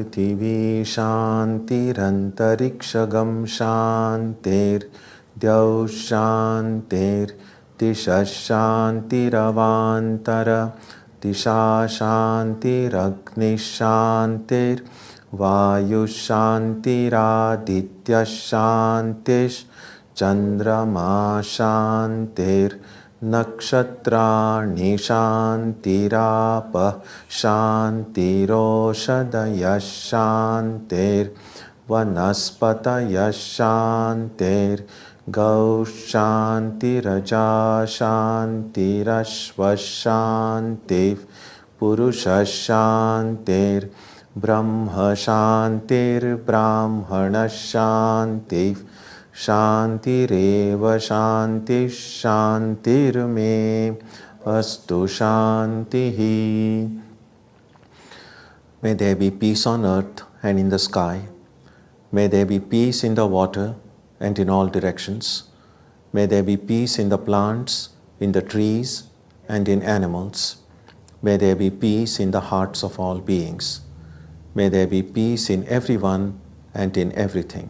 Prithvi Shantirantarikshagam Shantir Dyav Shantir Disha Shantiravantara Disha Shantiragni Shantir Vayu Shantiraditya Shantish Chandrama Shantir Nakshatrani Shantirapa Shantiroshadaya Shantir Vanaspataya Shantir Gau Shantiraja Shantirashva Shantir Purusha Shantir Brahma Shantir Brahmana Shantir Shantireva Shanti Shantir Me Astu Shantihi. May there be peace on earth and in the sky. May there be peace in the water and in all directions. May there be peace in the plants, in the trees, and in animals. May there be peace in the hearts of all beings. May there be peace in everyone and in everything.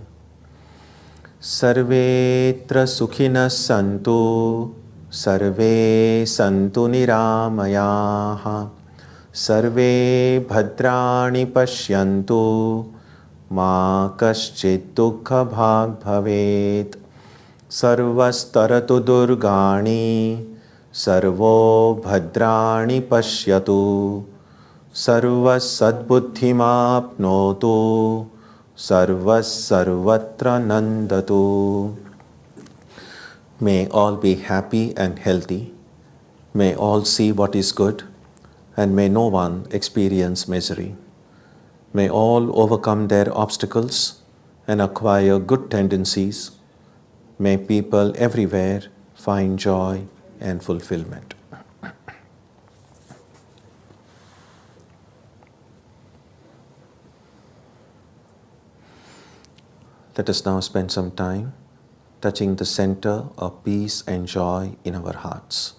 Sarvetra sukhinas santu, sarve santu niramayaha, sarve bhadrani pashyantu, ma kaschit dukha bhag bhavet, sarvastaratu durgani, sarvo bhadrani pashyatu, sarvas sadbuddhimapnotu, sarvas sarvatra nandatu. May all be happy and healthy. May all see what is good, and may no one experience misery. May all overcome their obstacles and acquire good tendencies. May people everywhere find joy and fulfillment. Let us now spend some time touching the center of peace and joy in our hearts.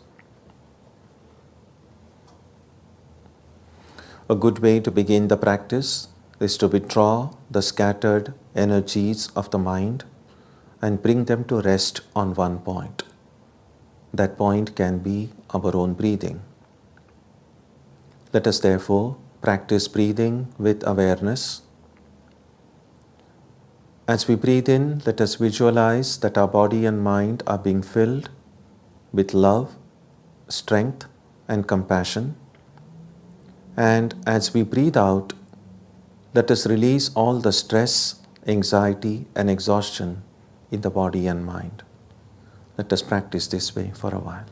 A good way to begin the practice is to withdraw the scattered energies of the mind and bring them to rest on one point. That point can be our own breathing. Let us therefore practice breathing with awareness. As we breathe in, let us visualize that our body and mind are being filled with love, strength, and compassion. And as we breathe out, let us release all the stress, anxiety, and exhaustion in the body and mind. Let us practice this way for a while.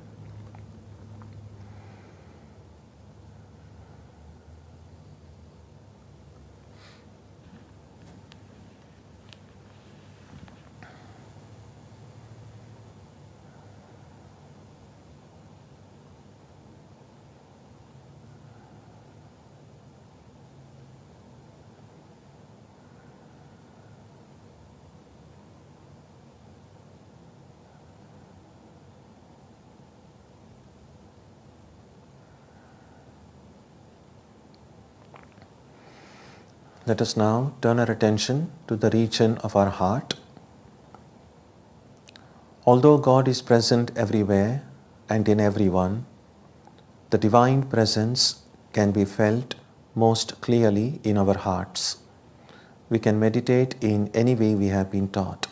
Let us now turn our attention to the region of our heart. Although God is present everywhere and in everyone, the divine presence can be felt most clearly in our hearts. We can meditate in any way we have been taught.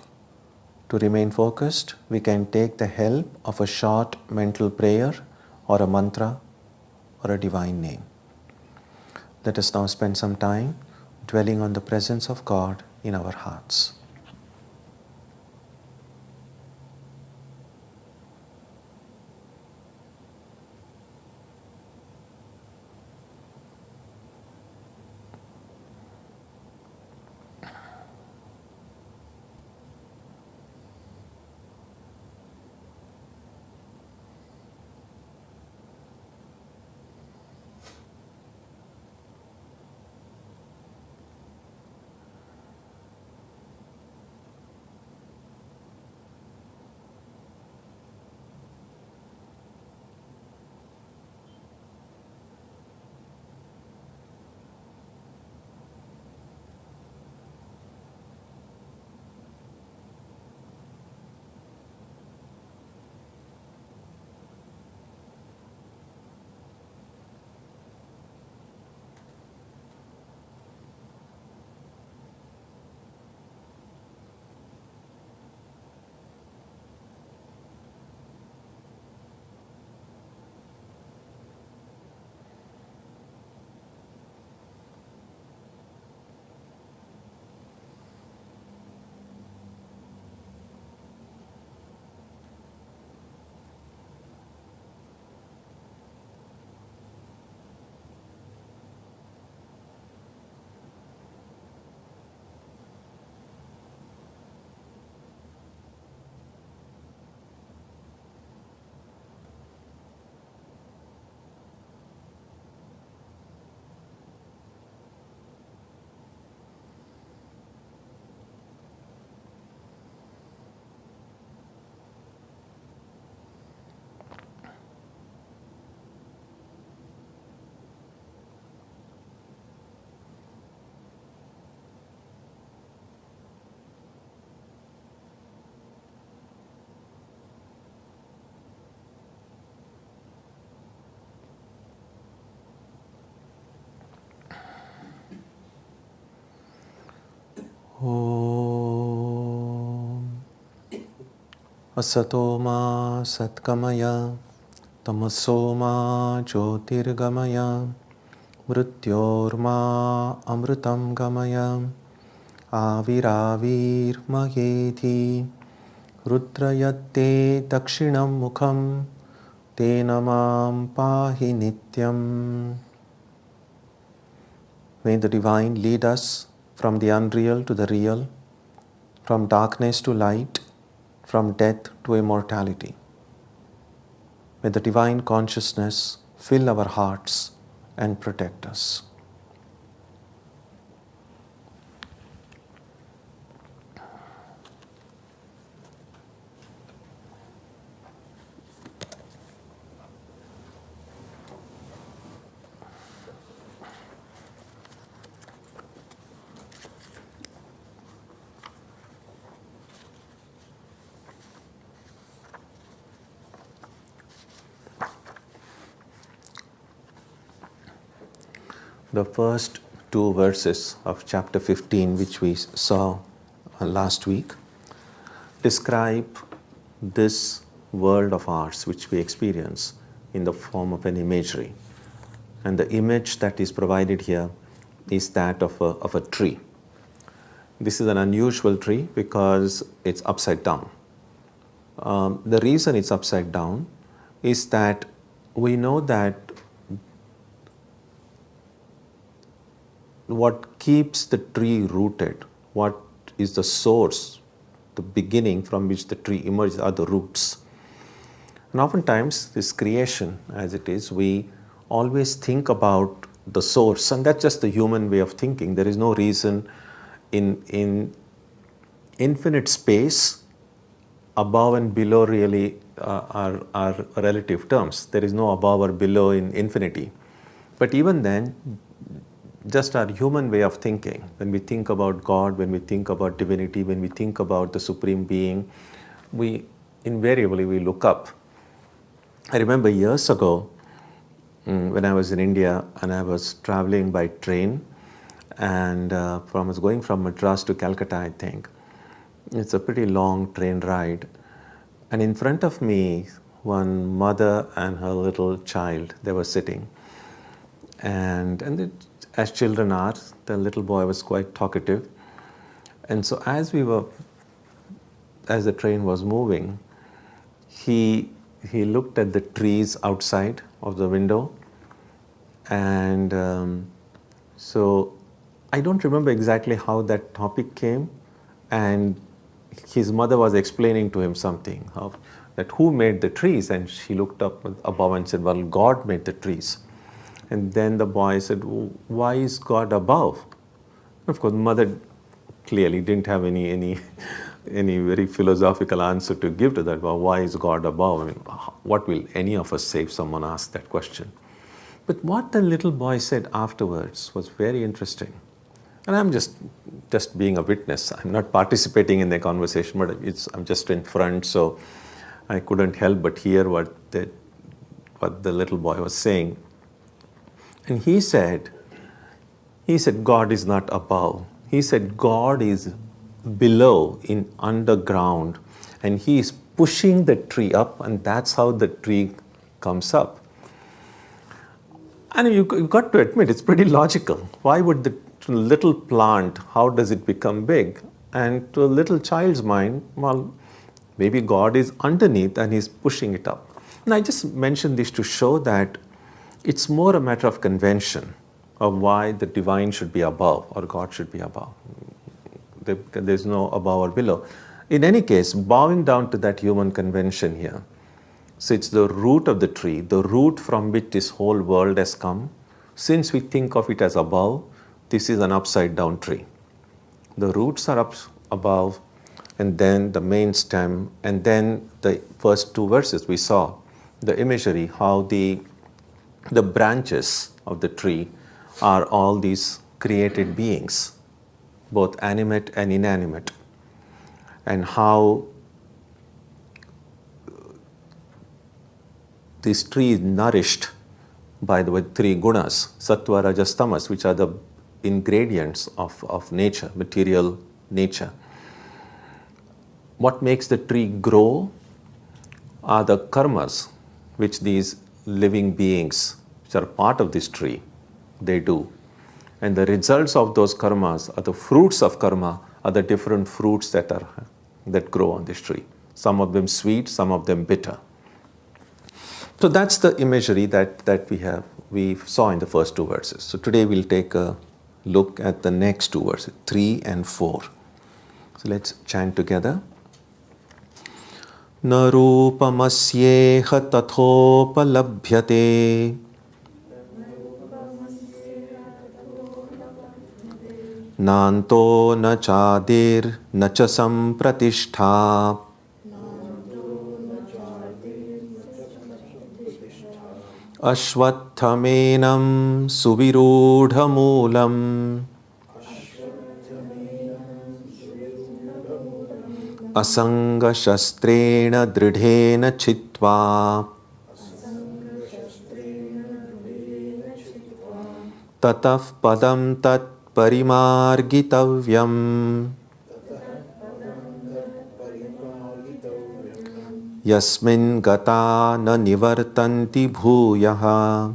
To remain focused, we can take the help of a short mental prayer or a mantra or a divine name. Let us now spend some time dwelling on the presence of God in our hearts. Om Asatoma Satkamaya Tamasoma Jyotirgamaya Mrityorma Amritam Gamaya Aviravir Maheti Rudrayate Dakshinam Mukham Tenamam Pahi Nityam. May the Divine lead us from the unreal to the real, from darkness to light, from death to immortality. May the Divine Consciousness fill our hearts and protect us. The first two verses of chapter 15, which we saw last week, describe this world of ours which we experience in the form of an imagery. And the image that is provided here is that of a tree. This is an unusual tree because it's upside down. The reason it's upside down is that we know that what keeps the tree rooted, what is the source, the beginning from which the tree emerges, are the roots. And oftentimes, this creation, as it is, we always think about the source, and that's just the human way of thinking. There is no reason in infinite space, above and below really are relative terms. There is no above or below in infinity. But even then, just our human way of thinking, when we think about God, when we think about divinity, when we think about the Supreme Being, we invariably look up. I remember years ago when I was in India and I was traveling by train, and I was going from Madras to Calcutta, I think. It's a pretty long train ride. And in front of me, one mother and her little child, they were sitting. And as children are, the little boy was quite talkative. And so as the train was moving, he looked at the trees outside of the window. And so I don't remember exactly how that topic came. And his mother was explaining to him something, that who made the trees? And she looked up above and said, well, God made the trees. And then the boy said, why is God above? Of course, mother clearly didn't have any very philosophical answer to give to that. Well, why is God above? I mean, what will any of us say if someone asks that question? But what the little boy said afterwards was very interesting. And I'm just being a witness. I'm not participating in the conversation, but I'm just in front, so I couldn't help but hear what the little boy was saying. And he said, God is not above. He said, God is below, in underground, and he is pushing the tree up, and that's how the tree comes up. And you've got to admit, it's pretty logical. Why would the little plant, how does it become big? And to a little child's mind, well, maybe God is underneath and he's pushing it up. And I just mentioned this to show that it's more a matter of convention of why the divine should be above or God should be above. There's no above or below. In any case, bowing down to that human convention here. So it's the root of the tree, the root from which this whole world has come. Since we think of it as above, this is an upside down tree. The roots are up above, and then the main stem, and then the first two verses we saw, the imagery, how the branches of the tree are all these created beings, both animate and inanimate, and how this tree is nourished by the three gunas, sattva, rajas, tamas, which are the ingredients of nature, material nature. What makes the tree grow are the karmas which these living beings, which are part of this tree, they do. And the results of those karmas, are the fruits of karma, are the different fruits that grow on this tree. Some of them sweet, some of them bitter. So that's the imagery that we saw in the first two verses. So today we'll take a look at the next two verses, 3 and 4. So let's chant together. Na rupamasyeha tathopalabhyate nanto na chadir na cha sampratishtha ashvatthaменam suvirudhamulam asanga shastrena dridhena chitva tataf padam tat parimargitavyam yasmin gata na nivartanti bhuyaha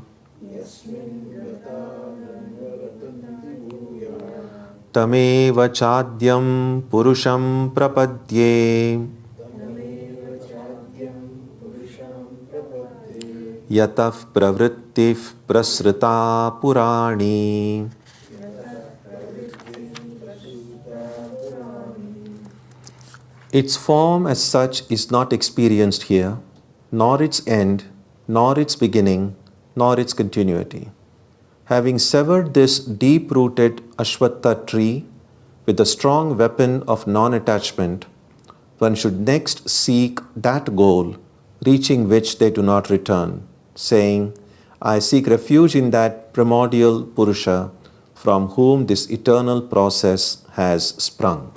tameva chadyam purusham prapadye yataf pravrittif prasrita purani. Its form as such is not experienced here, nor its end, nor its beginning, nor its continuity. Having severed this deep-rooted Ashvattha tree with the strong weapon of non-attachment, one should next seek that goal, reaching which they do not return, saying, I seek refuge in that primordial Purusha from whom this eternal process has sprung.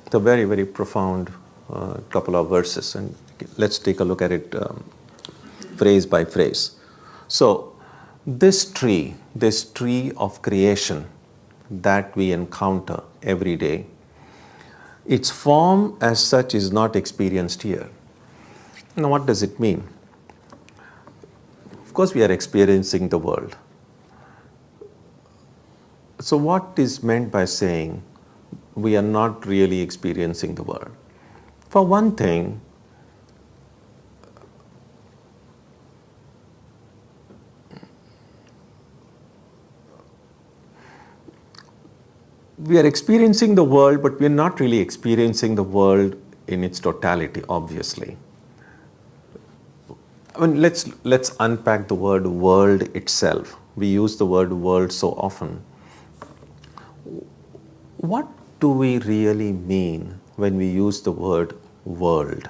It's a very, very profound couple of verses, and let's take a look at it phrase by phrase. So, this tree of creation that we encounter every day, its form as such is not experienced here. Now, what does it mean? Of course, we are experiencing the world. So, what is meant by saying we are not really experiencing the world? For one thing, we are experiencing the world, but we are not really experiencing the world in its totality, obviously. I mean, let's unpack the word world itself. We use the word world so often. What do we really mean when we use the word world?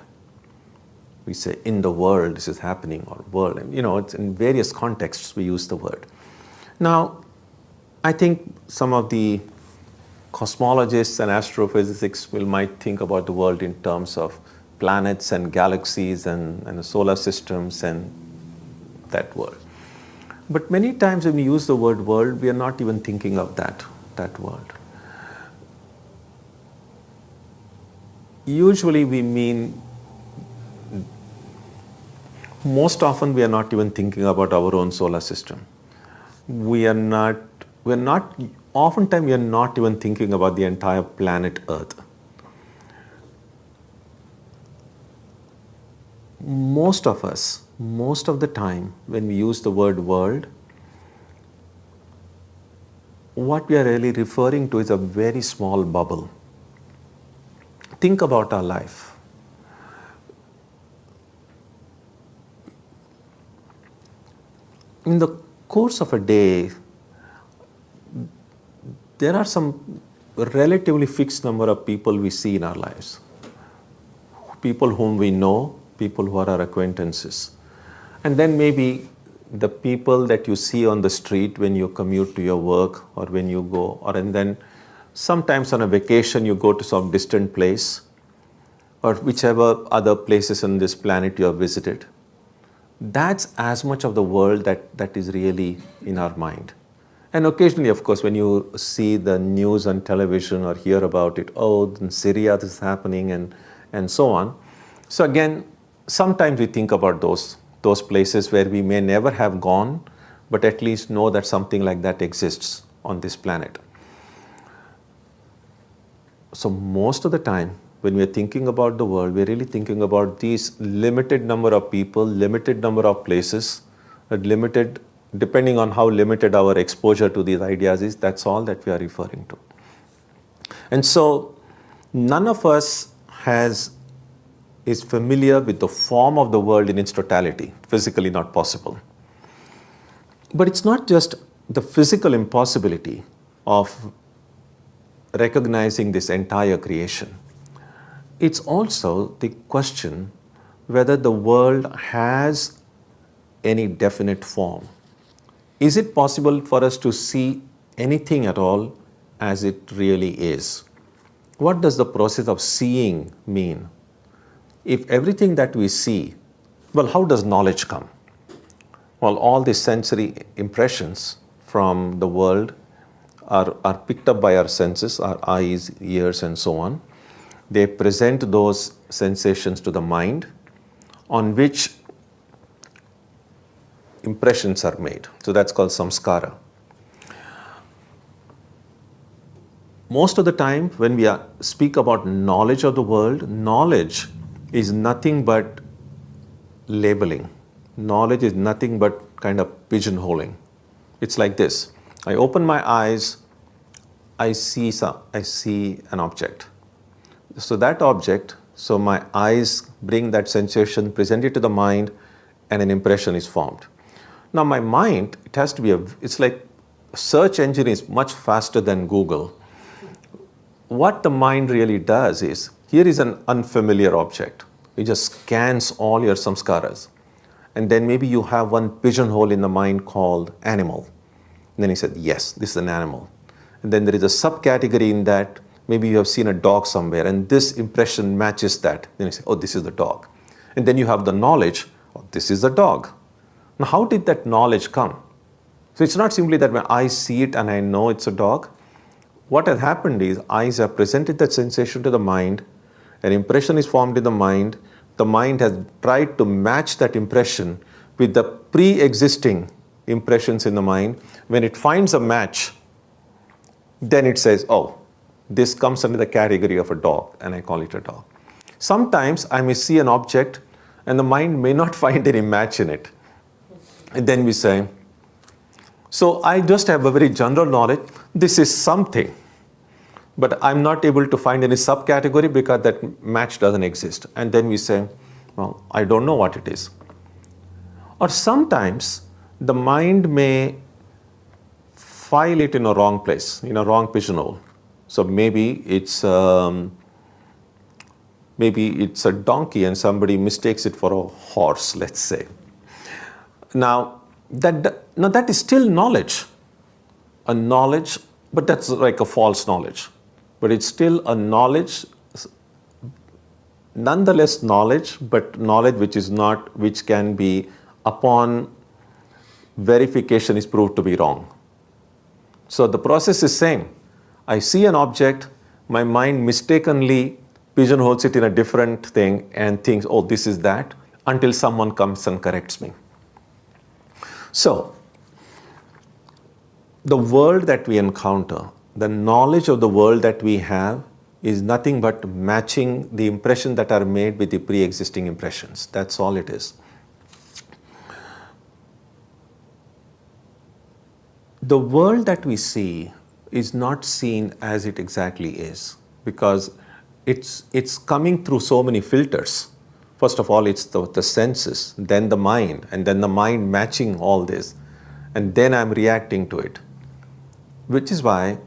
We say, in the world, this is happening, or world. And, it's in various contexts we use the word. Now, I think some of the cosmologists and astrophysicists might think about the world in terms of planets and galaxies and the solar systems and that world. But many times when we use the word world, we are not even thinking of that world. Usually we mean, most often we are not even thinking about our own solar system. Oftentimes we are not even thinking about the entire planet Earth. Most of us, most of the time when we use the word world, what we are really referring to is a very small bubble. Think about our life. In the course of a day, there are some relatively fixed number of people we see in our lives. People whom we know, people who are our acquaintances. And then maybe the people that you see on the street when you commute to your work or when you go, and then sometimes on a vacation you go to some distant place or whichever other places on this planet you have visited. That's as much of the world that is really in our mind. And occasionally, of course, when you see the news on television or hear about it, oh, in Syria this is happening and so on. So again, sometimes we think about those places where we may never have gone, but at least know that something like that exists on this planet. So most of the time, when we're thinking about the world, we're really thinking about these limited number of people, limited number of places, limited, depending on how limited our exposure to these ideas is, that's all that we are referring to. And so none of us is familiar with the form of the world in its totality, physically not possible. But it's not just the physical impossibility of recognizing this entire creation. It's also the question whether the world has any definite form. Is it possible for us to see anything at all as it really is? What does the process of seeing mean? If everything that we see, well, how does knowledge come? Well, all the sensory impressions from the world are picked up by our senses, our eyes, ears, and so on. They present those sensations to the mind, on which impressions are made. So that's called samskara. Most of the time when we speak about knowledge of the world, knowledge is nothing but labeling. Knowledge is nothing but kind of pigeonholing. It's like this. I open my eyes, I see an object. So that object, so my eyes bring that sensation, present it to the mind, and an impression is formed. Now my mind, it has to be it's like a search engine is much faster than Google. What the mind really does is, here is an unfamiliar object. It just scans all your samskaras. And then maybe you have one pigeonhole in the mind called animal. And then he said, yes, this is an animal. And then there is a subcategory in that. Maybe you have seen a dog somewhere and this impression matches that. Then you say, oh, this is the dog. And then you have the knowledge, oh, this is the dog. Now, how did that knowledge come? So it's not simply that my eyes see it and I know it's a dog. What has happened is eyes have presented that sensation to the mind, an impression is formed in the mind has tried to match that impression with the pre-existing impressions in the mind. When it finds a match, then it says, oh, this comes under the category of a dog, and I call it a dog. Sometimes I may see an object and the mind may not find any match in it. And then we say, so I just have a very general knowledge, this is something, but I'm not able to find any subcategory because that match doesn't exist. And then we say, well, I don't know what it is. Or sometimes the mind may file it in a wrong place, in a wrong pigeonhole. So maybe it's a donkey and somebody mistakes it for a horse, let's say. Now that is still knowledge. A knowledge, but that's like a false knowledge. But it's still a knowledge, nonetheless knowledge, but knowledge which can be, upon verification, is proved to be wrong. So the process is same. I see an object, my mind mistakenly pigeonholes it in a different thing and thinks, oh, this is that, until someone comes and corrects me. So, the world that we encounter, the knowledge of the world that we have, is nothing but matching the impressions that are made with the pre-existing impressions. That's all it is. The world that we see is not seen as it exactly is, because it's coming through so many filters. First of all, it's the senses, then the mind, and then the mind matching all this, and then I'm reacting to it. Which is why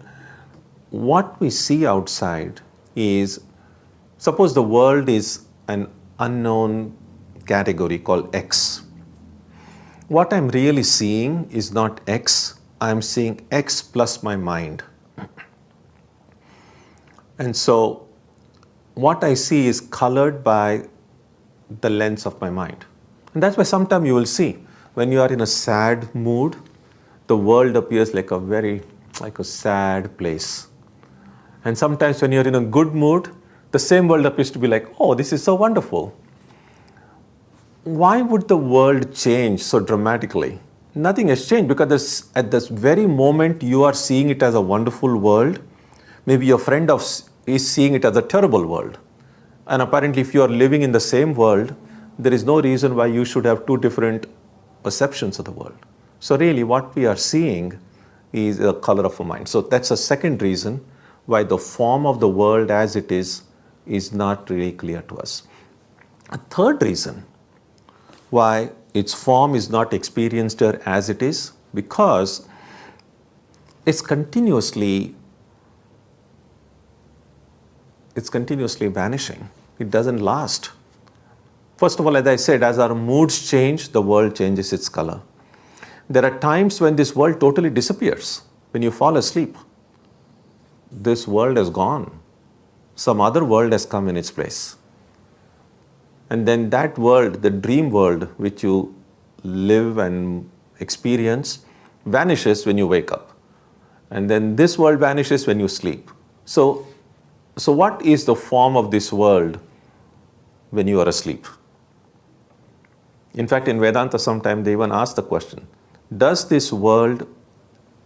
what we see outside is, suppose the world is an unknown category called X. What I'm really seeing is not X, I'm seeing X plus my mind. And so what I see is colored by the lens of my mind. And that's why sometimes you will see, when you are in a sad mood, the world appears like a sad place. And sometimes when you're in a good mood, the same world appears to be like, oh, this is so wonderful. Why would the world change so dramatically? Nothing has changed, because at this very moment you are seeing it as a wonderful world, maybe your friend is seeing it as a terrible world. And apparently if you are living in the same world, there is no reason why you should have two different perceptions of the world. So really what we are seeing is a color of a mind. So that's a second reason why the form of the world as it is not really clear to us. A third reason why its form is not experienced here as it is, because it's continuously vanishing. It doesn't last. First of all, as I said, as our moods change, the world changes its color. There are times when this world totally disappears. When you fall asleep, this world is gone. Some other world has come in its place. And then that world, the dream world which you live and experience, vanishes when you wake up. And then this world vanishes when you sleep. So what is the form of this world when you are asleep? In fact, in Vedanta, sometimes they even ask the question, does this world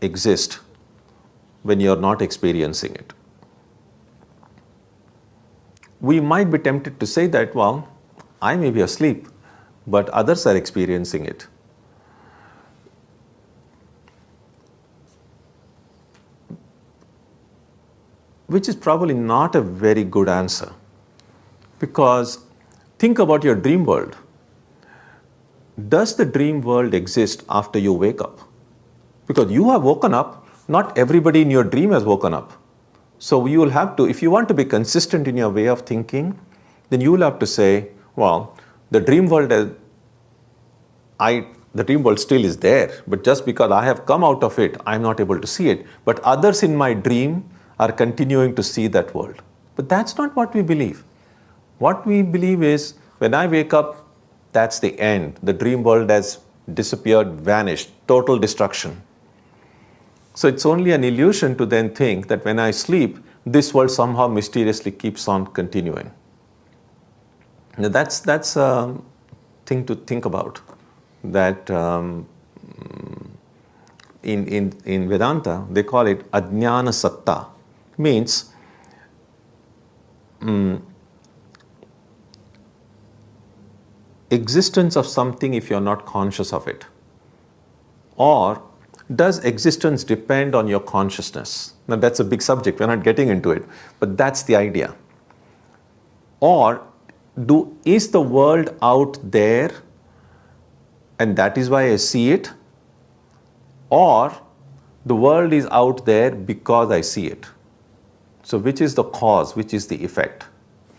exist when you are not experiencing it? We might be tempted to say that, well, I may be asleep, but others are experiencing it. Which is probably not a very good answer. Because think about your dream world. Does the dream world exist after you wake up? Because you have woken up, not everybody in your dream has woken up. So you will have to, if you want to be consistent in your way of thinking, then you will have to say, well, the dream world still is there, but just because I have come out of it, I am not able to see it. But others in my dream are continuing to see that world. But that's not what we believe. What we believe is, when I wake up, that's the end. The dream world has disappeared, vanished, total destruction. So it's only an illusion to then think that when I sleep, this world somehow mysteriously keeps on continuing. Now that's a thing to think about. That in Vedanta, they call it Ajnana Satta. Means existence of something if you're not conscious of it. Or does existence depend on your consciousness? Now that's a big subject, we're not getting into it, but that's the idea. Or is the world out there and that is why I see it? Or the world is out there because I see it? So which is the cause, which is the effect?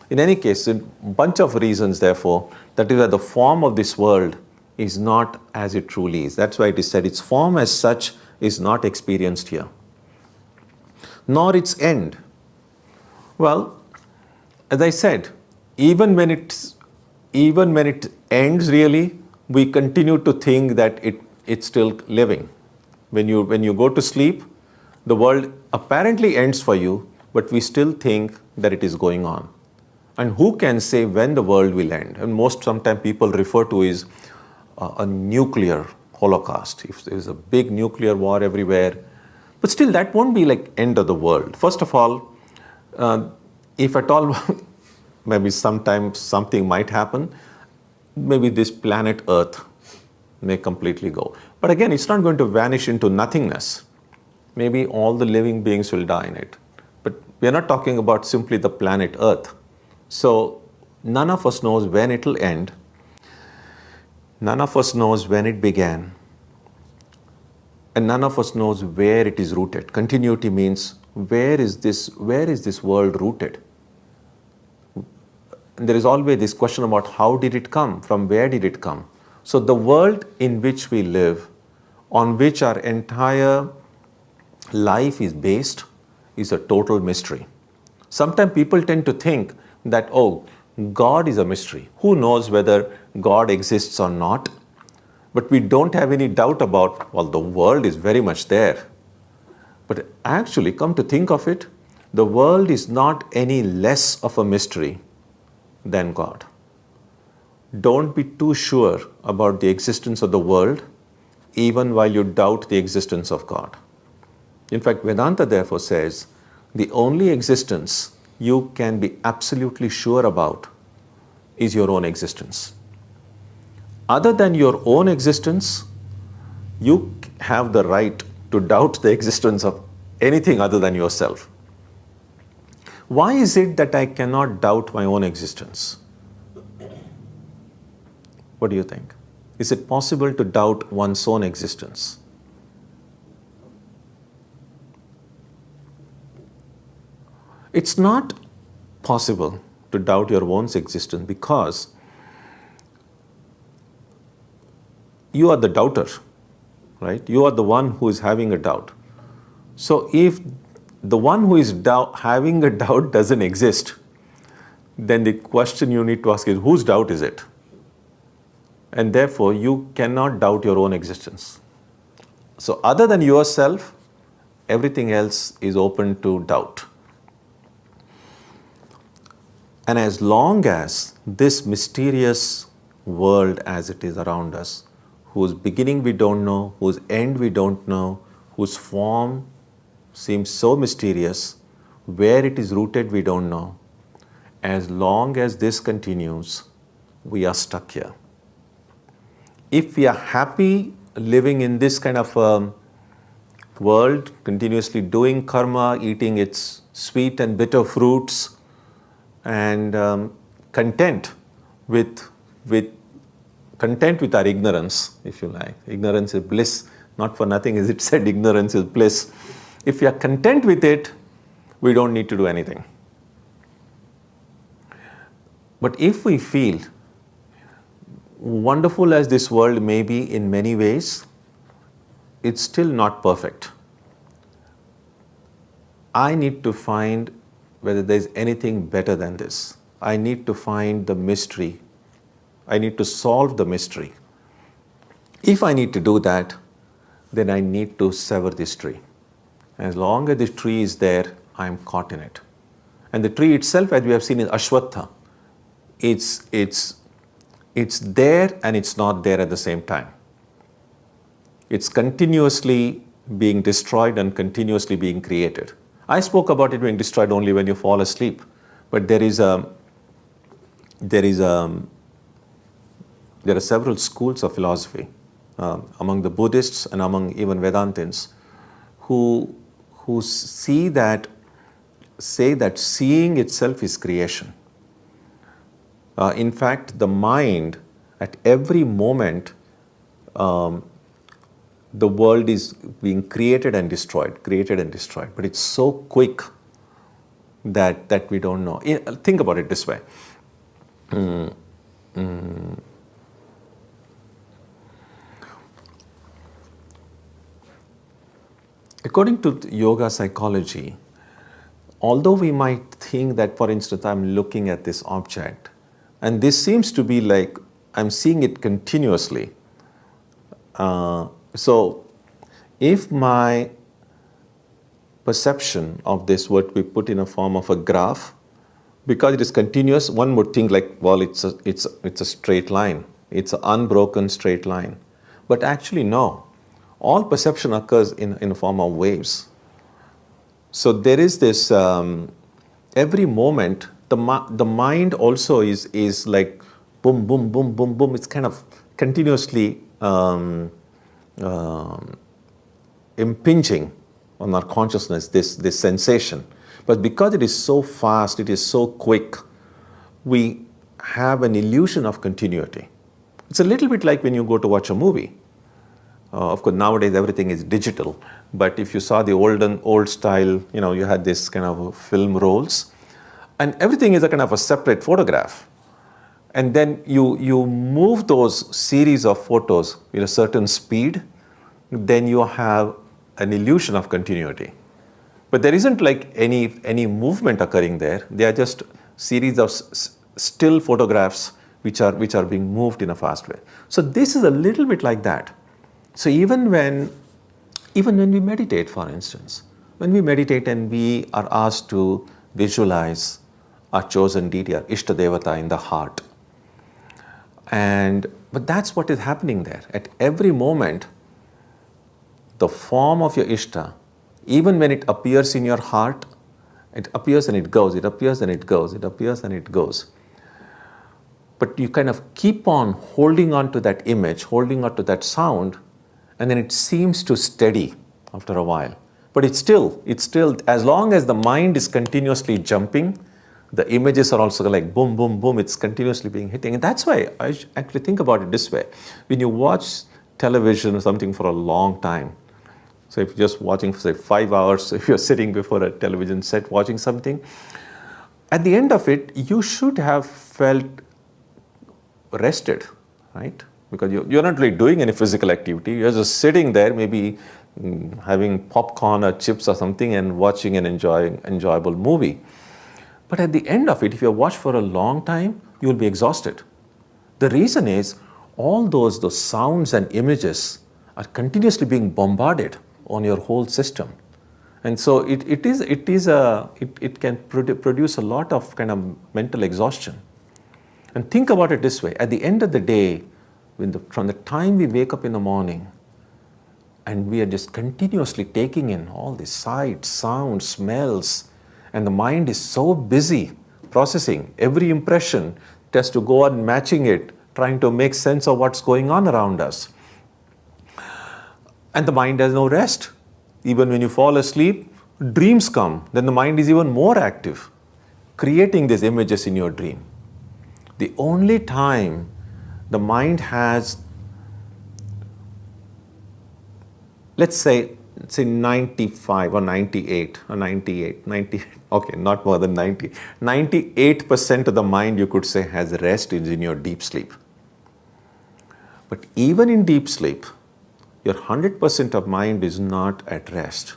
In any case, a bunch of reasons, therefore, that is why the form of this world is not as it truly is. That's why it is said its form as such is not experienced here. Nor its end. Well, as I said, even when it ends really, we continue to think that it's still living. When you go to sleep, the world apparently ends for you, but we still think that it is going on. And who can say when the world will end? And sometimes people refer to is a nuclear holocaust. If there is a big nuclear war everywhere, but still that won't be like end of the world. First of all, if at all, maybe sometimes something might happen, maybe this planet Earth may completely go. But again, it's not going to vanish into nothingness. Maybe all the living beings will die in it. But we are not talking about simply the planet Earth. So none of us knows when it will end. None of us knows when it began. And none of us knows where it is rooted. Continuity means where is this world rooted? And there is always this question about how did it come? From where did it come? So the world in which we live, on which our entire life is based, is a total mystery. Sometimes people tend to think that, oh, God is a mystery. Who knows whether God exists or not? But we don't have any doubt about, well, the world is very much there. But actually, come to think of it, the world is not any less of a mystery than God. Don't be too sure about the existence of the world, even while you doubt the existence of God. In fact, Vedanta therefore says, the only existence you can be absolutely sure about is your own existence. Other than your own existence, you have the right to doubt the existence of anything other than yourself. Why is it that I cannot doubt my own existence? What do you think? Is it possible to doubt one's own existence? It's not possible to doubt your own existence because you are the doubter, right? You are the one who is having a doubt. So if the one who is having a doubt doesn't exist, then the question you need to ask is, whose doubt is it? And therefore, you cannot doubt your own existence. So other than yourself, everything else is open to doubt. And as long as this mysterious world as it is around us, whose beginning we don't know, whose end we don't know, whose form seems so mysterious, where it is rooted we don't know, as long as this continues, we are stuck here. If we are happy living in this kind of world, continuously doing karma, eating its sweet and bitter fruits, and content with our ignorance, if you like. Ignorance is bliss. Not for nothing is it said ignorance is bliss. If we are content with it, we don't need to do anything. But if we feel, wonderful as this world may be in many ways, it's still not perfect. I need to find whether there's anything better than this. I need to find the mystery. I need to solve the mystery. If I need to do that, then I need to sever this tree. As long as this tree is there, I am caught in it. And the tree itself, as we have seen in Ashwatha, it's there and it's not there at the same time. It's continuously being destroyed and continuously being created. I spoke about it being destroyed only when you fall asleep, but there are several schools of philosophy among the Buddhists and among even Vedantins who say that seeing itself is creation. In fact, the mind, at every moment, the world is being created and destroyed. But it's so quick that we don't know. Think about it this way. According to yoga psychology, although we might think that, for instance, I'm looking at this object, and this seems to be like I'm seeing it continuously. So if my perception of this were to be put in a form of a graph, because it is continuous, one would think like, well, it's a straight line. It's an unbroken straight line. But actually, no. All perception occurs in a form of waves. So there is this, every moment, the mind also is like boom, boom, boom, boom, boom. It's kind of continuously impinging on our consciousness, this sensation. But because it is so fast, it is so quick, we have an illusion of continuity. It's a little bit like when you go to watch a movie. Of course, nowadays everything is digital. But if you saw the old style, you had this kind of film rolls, and everything is a kind of a separate photograph. And then you move those series of photos with a certain speed, then you have an illusion of continuity. But there isn't like any movement occurring there. They are just series of still photographs which are being moved in a fast way. So this is a little bit like that. So even when we meditate, for instance, when we meditate and we are asked to visualize our chosen deity, our Ishta Devata in the heart, but that's what is happening there. At every moment, the form of your Ishta, even when it appears in your heart, it appears and it goes, it appears and it goes, it appears and it goes. But you kind of keep on holding on to that image, holding on to that sound, and then it seems to steady after a while. But it's still, as long as the mind is continuously jumping, the images are also like boom, boom, boom, it's continuously being hitting. And that's why I actually think about it this way. When you watch television or something for a long time, so if you're just watching for say 5 hours, if you're sitting before a television set watching something, at the end of it, you should have felt rested, right? Because you're not really doing any physical activity. You're just sitting there, maybe having popcorn or chips or something and watching an enjoyable movie. But at the end of it, if you watch for a long time, you will be exhausted. The reason is all those sounds and images are continuously being bombarded on your whole system. And so it can produce a lot of kind of mental exhaustion. And think about it this way. At the end of the day, from the time we wake up in the morning, and we are just continuously taking in all these sights, sounds, smells, and the mind is so busy processing every impression, it has to go on matching it, trying to make sense of what's going on around us. And the mind has no rest. Even when you fall asleep, dreams come, then the mind is even more active, creating these images in your dream. The only time the mind has, let's say 95 or 98 or 90, okay, not more than 90. 98% of the mind, you could say, has rest is in your deep sleep. But even in deep sleep, your 100% of mind is not at rest.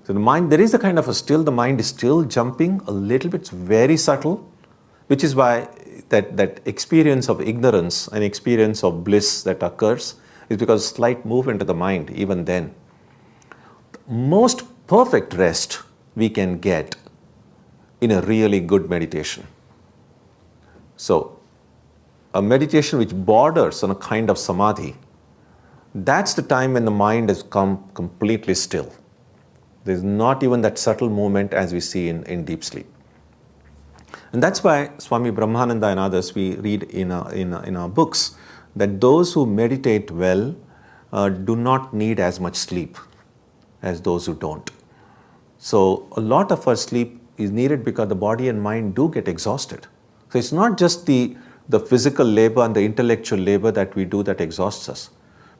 So the mind, there is a kind of the mind is still jumping a little bit, it's very subtle, which is why that experience of ignorance and experience of bliss that occurs is because slight movement of the mind, even then. Most perfect rest we can get in a really good meditation. So, a meditation which borders on a kind of samadhi, that's the time when the mind has come completely still. There's not even that subtle movement as we see in deep sleep. And that's why Swami Brahmananda and others, we read in our books that those who meditate well do not need as much sleep as those who don't. So a lot of our sleep is needed because the body and mind do get exhausted. So it's not just the physical labor and the intellectual labor that we do that exhausts us,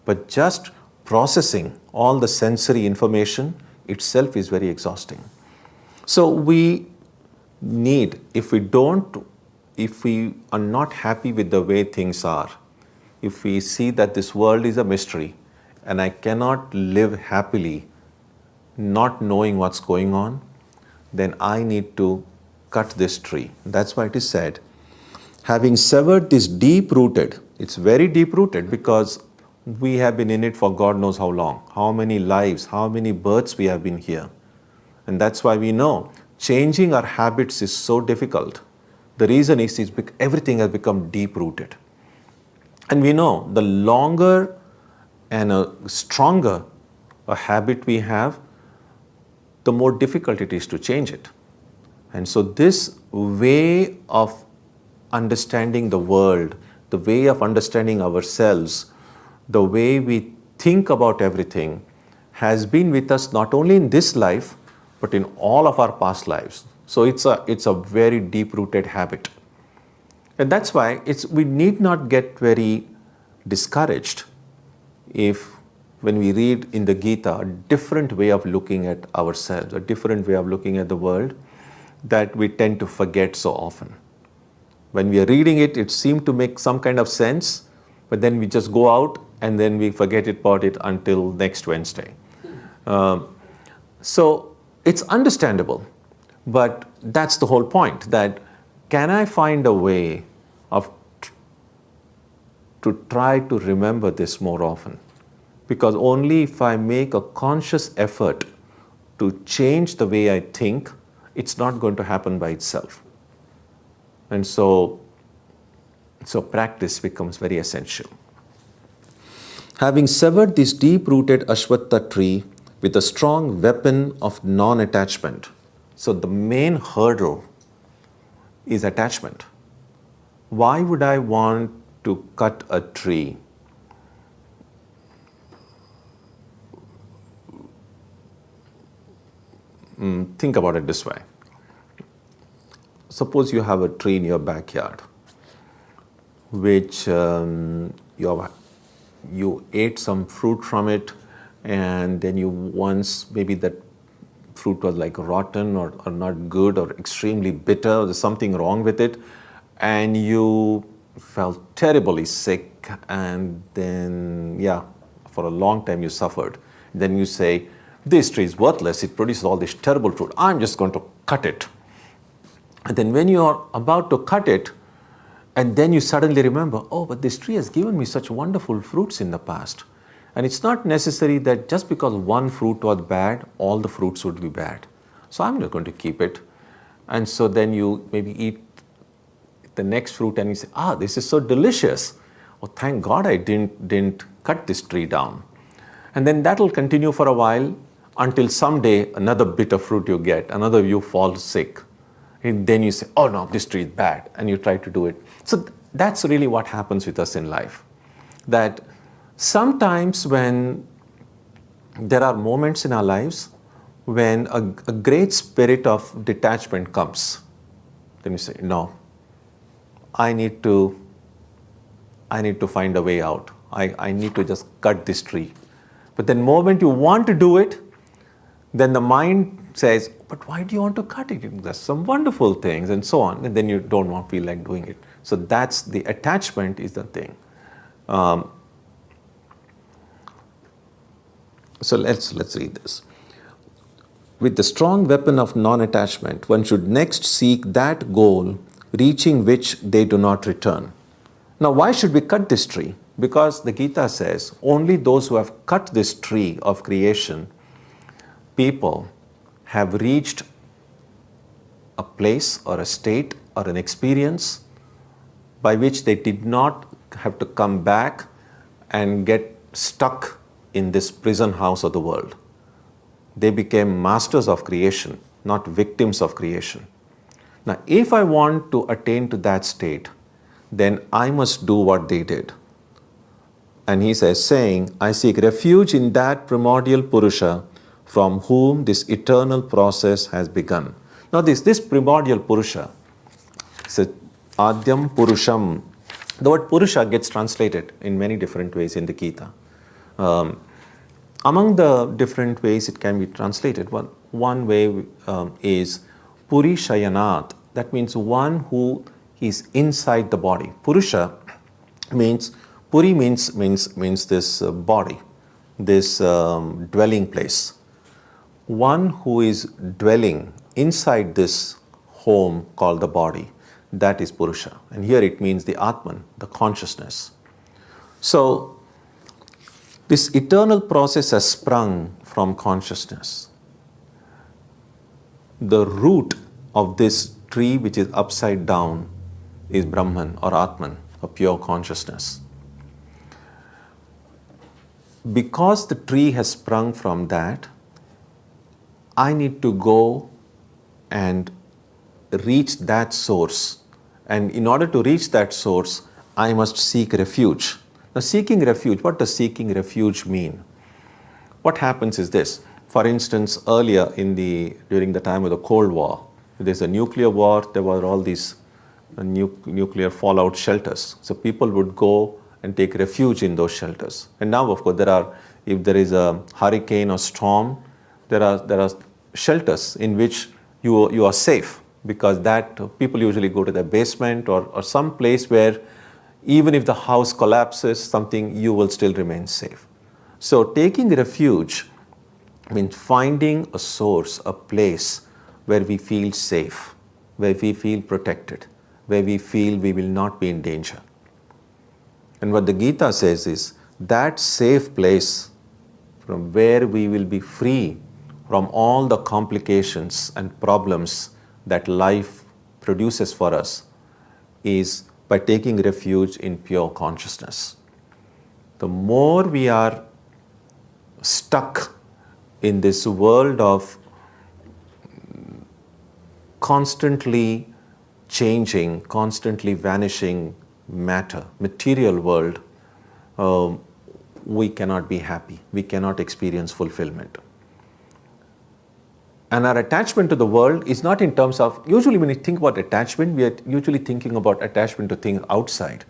but just processing all the sensory information itself is very exhausting. So we need, if we are not happy with the way things are, if we see that this world is a mystery and I cannot live happily not knowing what's going on, then I need to cut this tree. That's why it is said, having severed this deep-rooted, it's very deep-rooted because we have been in it for God knows how long, how many lives, how many births we have been here. And that's why we know changing our habits is so difficult. The reason is everything has become deep-rooted. And we know the longer and stronger a habit we have, the more difficult it is to change it. And so this way of understanding the world, the way of understanding ourselves, the way we think about everything has been with us not only in this life, but in all of our past lives. So it's a very deep-rooted habit. And that's why we need not get very discouraged if when we read in the Gita a different way of looking at ourselves, a different way of looking at the world that we tend to forget so often. When we are reading it, it seems to make some kind of sense, but then we just go out and then we forget about it until next Wednesday. So it's understandable, but that's the whole point, that can I find a way of to try to remember this more often. Because only if I make a conscious effort to change the way I think, it's not going to happen by itself. And so practice becomes very essential. Having severed this deep-rooted Ashwatha tree with a strong weapon of non-attachment. So the main hurdle is attachment. Why would I want to cut a tree? Think about it this way. Suppose you have a tree in your backyard, which you ate some fruit from it, and then you once, maybe that fruit was like rotten or not good or extremely bitter, there's something wrong with it, and you felt terribly sick, and then, for a long time you suffered. Then you say, this tree is worthless, it produces all this terrible fruit, I'm just going to cut it. And then when you are about to cut it, and then you suddenly remember, oh, but this tree has given me such wonderful fruits in the past. And it's not necessary that just because one fruit was bad, all the fruits would be bad. So I'm not going to keep it. And so then you maybe eat the next fruit and you say, this is so delicious. Oh, thank God I didn't cut this tree down. And then that will continue for a while until someday another bit of fruit you get, another you fall sick. And then you say, oh no, this tree is bad, and you try to do it. So that's really what happens with us in life. That sometimes when there are moments in our lives when a great spirit of detachment comes, then you say, no, I need to find a way out. I need to just cut this tree. But the moment you want to do it, then the mind says, but why do you want to cut it? There's some wonderful things and so on. And then you don't feel like doing it. So that's the attachment is the thing. So let's read this. With the strong weapon of non-attachment, one should next seek that goal, reaching which they do not return. Now, why should we cut this tree? Because the Gita says, only those who have cut this tree of creation, people have reached a place or a state or an experience by which they did not have to come back and get stuck in this prison house of the world. They became masters of creation, not victims of creation. Now, if I want to attain to that state, then I must do what they did. And he says, saying, I seek refuge in that primordial Purusha from whom this eternal process has begun. Now this primordial Purusha, it's Adyam Purusham. The word Purusha gets translated in many different ways in the Gita. Among the different ways it can be translated, one way is Puri Shayanat. That means one who is inside the body. Purusha means, Puri means this body, this dwelling place. One who is dwelling inside this home called the body, that is Purusha. And here it means the Atman, the consciousness. So, this eternal process has sprung from consciousness. The root of this tree which is upside down is Brahman or Atman, or pure consciousness. Because the tree has sprung from that, I need to go and reach that source. And in order to reach that source, I must seek refuge. Now, seeking refuge, what does seeking refuge mean? What happens is this. For instance, earlier during the time of the Cold War, there's a nuclear war, there were all these nuclear fallout shelters. So people would go and take refuge in those shelters. And now, of course, if there is a hurricane or storm, there are shelters in which you are safe, because that people usually go to the basement or some place where even if the house collapses, you will still remain safe. So taking refuge means finding a source, a place where we feel safe, where we feel protected, where we feel we will not be in danger. And what the Gita says is that safe place from where we will be free from all the complications and problems that life produces for us is by taking refuge in pure consciousness. The more we are stuck in this world of constantly changing, constantly vanishing matter, material world, we cannot be happy. We cannot experience fulfillment. And our attachment to the world is not in terms of, usually when we think about attachment, we are usually thinking about attachment to things outside.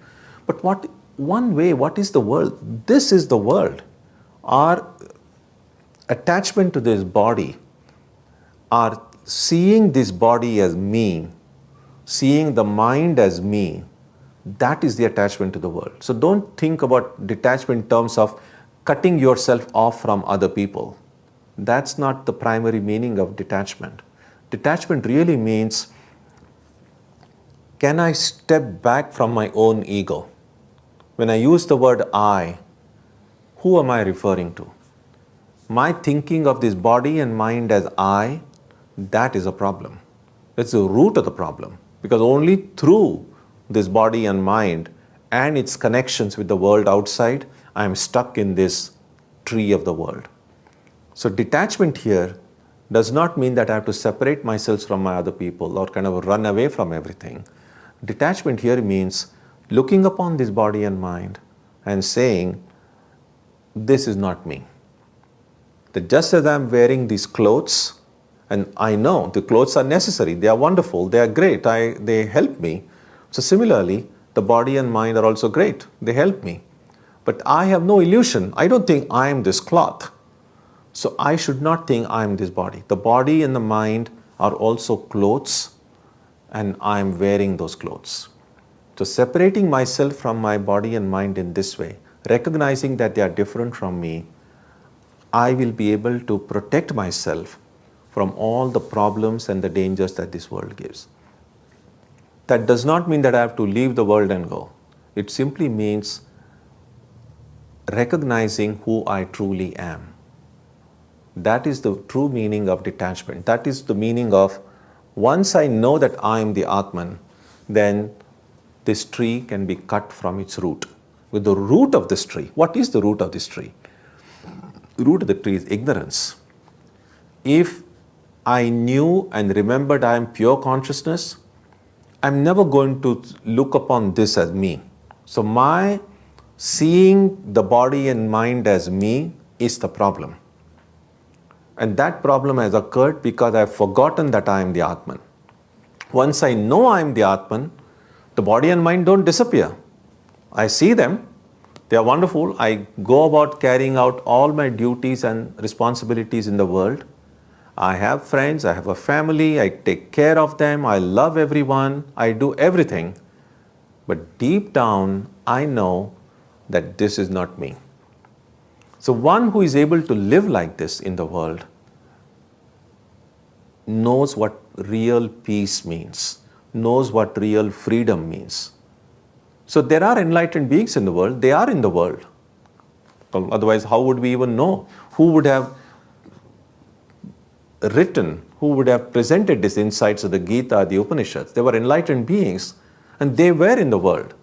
But what is the world? This is the world. Our attachment to this body, our seeing this body as me, seeing the mind as me, that is the attachment to the world. So don't think about detachment in terms of cutting yourself off from other people. That's not the primary meaning of detachment. Detachment really means, can I step back from my own ego? When I use the word I, who am I referring to? My thinking of this body and mind as I, that is a problem. It's the root of the problem. Because only through this body and mind and its connections with the world outside, I am stuck in this tree of the world. So detachment here does not mean that I have to separate myself from my other people or kind of run away from everything. Detachment here means looking upon this body and mind and saying, this is not me. That just as I'm wearing these clothes, and I know the clothes are necessary, they are wonderful, they are great, they help me. So similarly, the body and mind are also great, they help me. But I have no illusion. I don't think I am this cloth. So I should not think I am this body. The body and the mind are also clothes, and I am wearing those clothes. So separating myself from my body and mind in this way, recognizing that they are different from me, I will be able to protect myself from all the problems and the dangers that this world gives. That does not mean that I have to leave the world and go. It simply means recognizing who I truly am. That is the true meaning of detachment. That is the meaning of, once I know that I am the Atman, then this tree can be cut from its root. With the root of this tree, what is the root of this tree? The root of the tree is ignorance. If I knew and remembered I am pure consciousness, I'm never going to look upon this as me. So my seeing the body and mind as me is the problem. And that problem has occurred because I've forgotten that I am the Atman. Once I know I am the Atman, the body and mind don't disappear. I see them, they are wonderful. I go about carrying out all my duties and responsibilities in the world. I have friends, I have a family, I take care of them, I love everyone, I do everything. But deep down, I know that this is not me. So one who is able to live like this in the world knows what real peace means, knows what real freedom means. So there are enlightened beings in the world, they are in the world. Otherwise, how would we even know? Who would have written, who would have presented these insights of the Gita, the Upanishads? They were enlightened beings and they were in the world.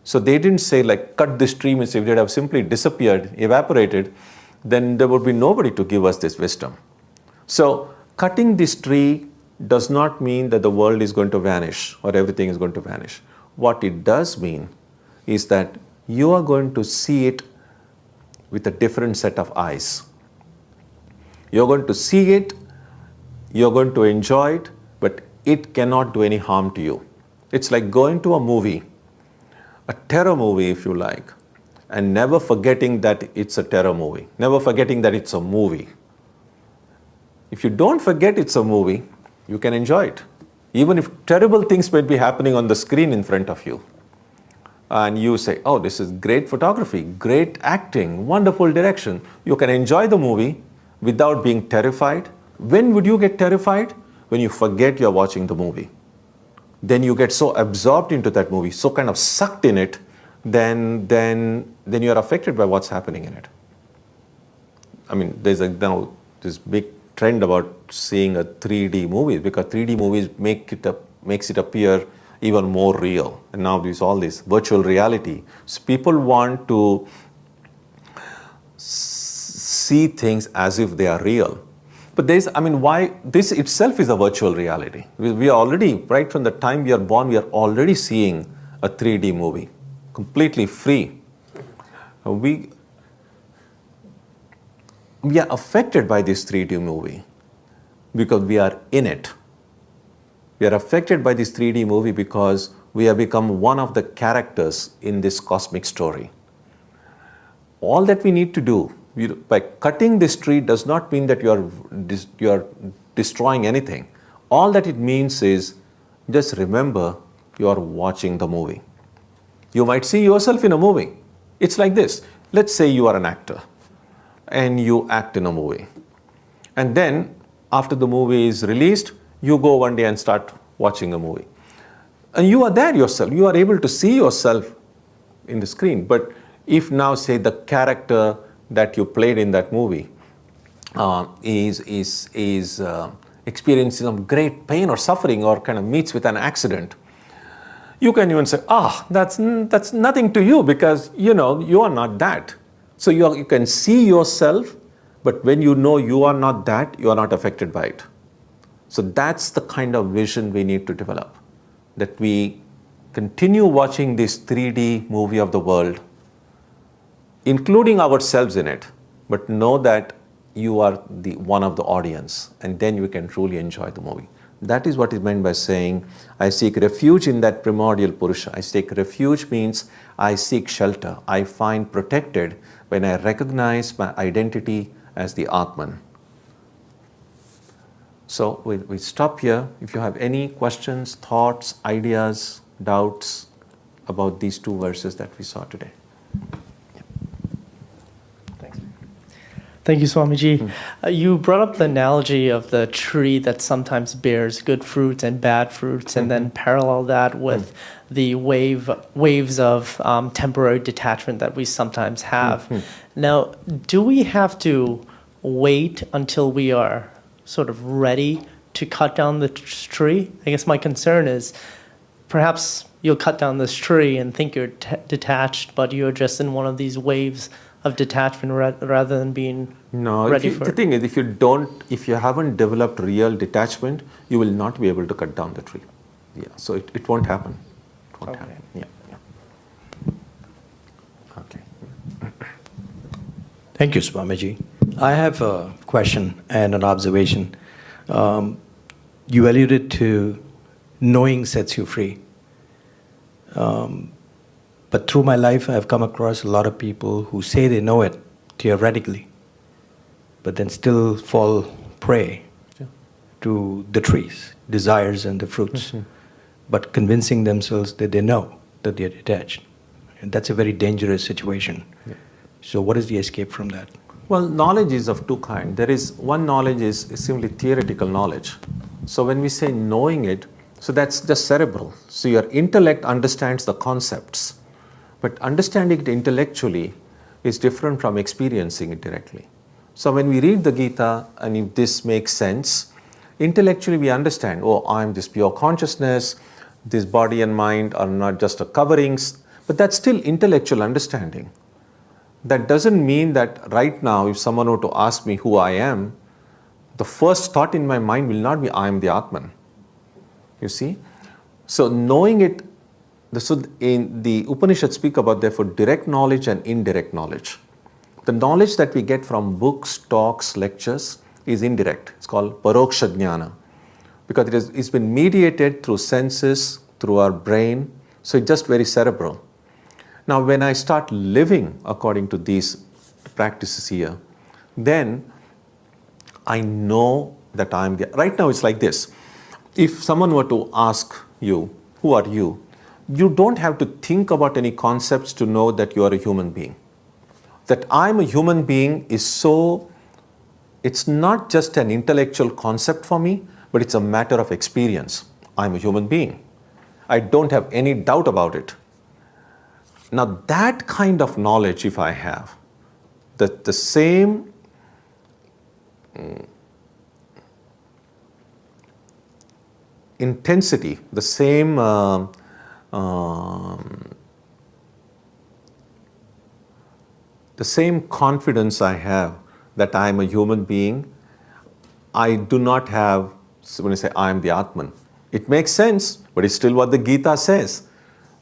So they didn't say like, cut this tree, means if they had have simply disappeared, evaporated, then there would be nobody to give us this wisdom. So cutting this tree does not mean that the world is going to vanish or everything is going to vanish. What it does mean is that you are going to see it with a different set of eyes. You're going to see it, you're going to enjoy it, but it cannot do any harm to you. It's like going to a movie, a terror movie if you like, and never forgetting that it's a terror movie, never forgetting that it's a movie. If you don't forget it's a movie, you can enjoy it. Even if terrible things might be happening on the screen in front of you. And you say, oh, this is great photography, great acting, wonderful direction. You can enjoy the movie without being terrified. When would you get terrified? When you forget you're watching the movie. Then you get so absorbed into that movie, so kind of sucked in it, then you are affected by what's happening in it. I mean, there's now this big trend about seeing a 3D movies, because 3D movies makes it appear even more real. And now there's all this virtual reality. So people want to see things as if they are real. But why this itself is a virtual reality. We are already, right from the time we are born, we are already seeing a 3D movie, completely free. We are affected by this 3D movie because we are in it. We are affected by this 3D movie because we have become one of the characters in this cosmic story. All that we need to do, by cutting this tree, does not mean that you are destroying anything. All that it means is, just remember you are watching the movie. You might see yourself in a movie. It's like this. Let's say you are an actor and you act in a movie. And then after the movie is released, you go one day and start watching a movie. And you are there yourself. You are able to see yourself in the screen. But if now, say, the character that you played in that movie is experiencing some great pain or suffering, or kind of meets with an accident, you can even say, that's nothing to you, because you are not that. So you can see yourself, but when you know you are not that, you are not affected by it. So that's the kind of vision we need to develop, that we continue watching this 3D movie of the world, including ourselves in it, but know that you are the one of the audience, and then you can truly enjoy the movie. That is what is meant by saying, I seek refuge in that primordial Purusha. I seek refuge means I seek shelter. I find protected when I recognize my identity as the Atman. So we stop here. If you have any questions, thoughts, ideas, doubts about these two verses that we saw today. Thank you, Swamiji. You brought up the analogy of the tree that sometimes bears good fruits and bad fruits, and then parallel that with the waves of temporary detachment that we sometimes have. Now, do we have to wait until we are sort of ready to cut down the tree? I guess my concern is perhaps you'll cut down this tree and think you're detached, but you're just in one of these waves of detachment rather than being ready for it. The thing is, if you haven't developed real detachment, you will not be able to cut down the tree. Yeah, so it won't happen. It won't happen. Yeah. Okay. Thank you, Swamiji. I have a question and an observation. You alluded to knowing sets you free. But through my life, I've come across a lot of people who say they know it theoretically, but then still fall prey to the trees, desires and the fruits, but convincing themselves that they know that they're detached. And that's a very dangerous situation. Yeah. So what is the escape from that? Well, knowledge is of two kinds. There is one knowledge is simply theoretical knowledge. So when we say knowing it, so that's just cerebral. So your intellect understands the concepts. But understanding it intellectually is different from experiencing it directly. So when we read the Gita, and if this makes sense, intellectually we understand, I'm this pure consciousness, this body and mind are not just a coverings, but that's still intellectual understanding. That doesn't mean that right now, if someone were to ask me who I am, the first thought in my mind will not be, I am the Atman. You see? So knowing it, so in the Upanishads speak about, therefore, direct knowledge and indirect knowledge. The knowledge that we get from books, talks, lectures is indirect. It's called paroksha jnana, because it's been mediated through senses, through our brain, so it's just very cerebral. Now, when I start living according to these practices here, then I know that I'm the... Right now, it's like this. If someone were to ask you, who are you? You don't have to think about any concepts to know that you are a human being. That I'm a human being is so... It's not just an intellectual concept for me, but it's a matter of experience. I'm a human being. I don't have any doubt about it. Now that kind of knowledge, if I have, the same intensity, the same confidence I have that I am a human being, I do not have, so when I say I am the Atman, it makes sense, but it's still what the Gita says.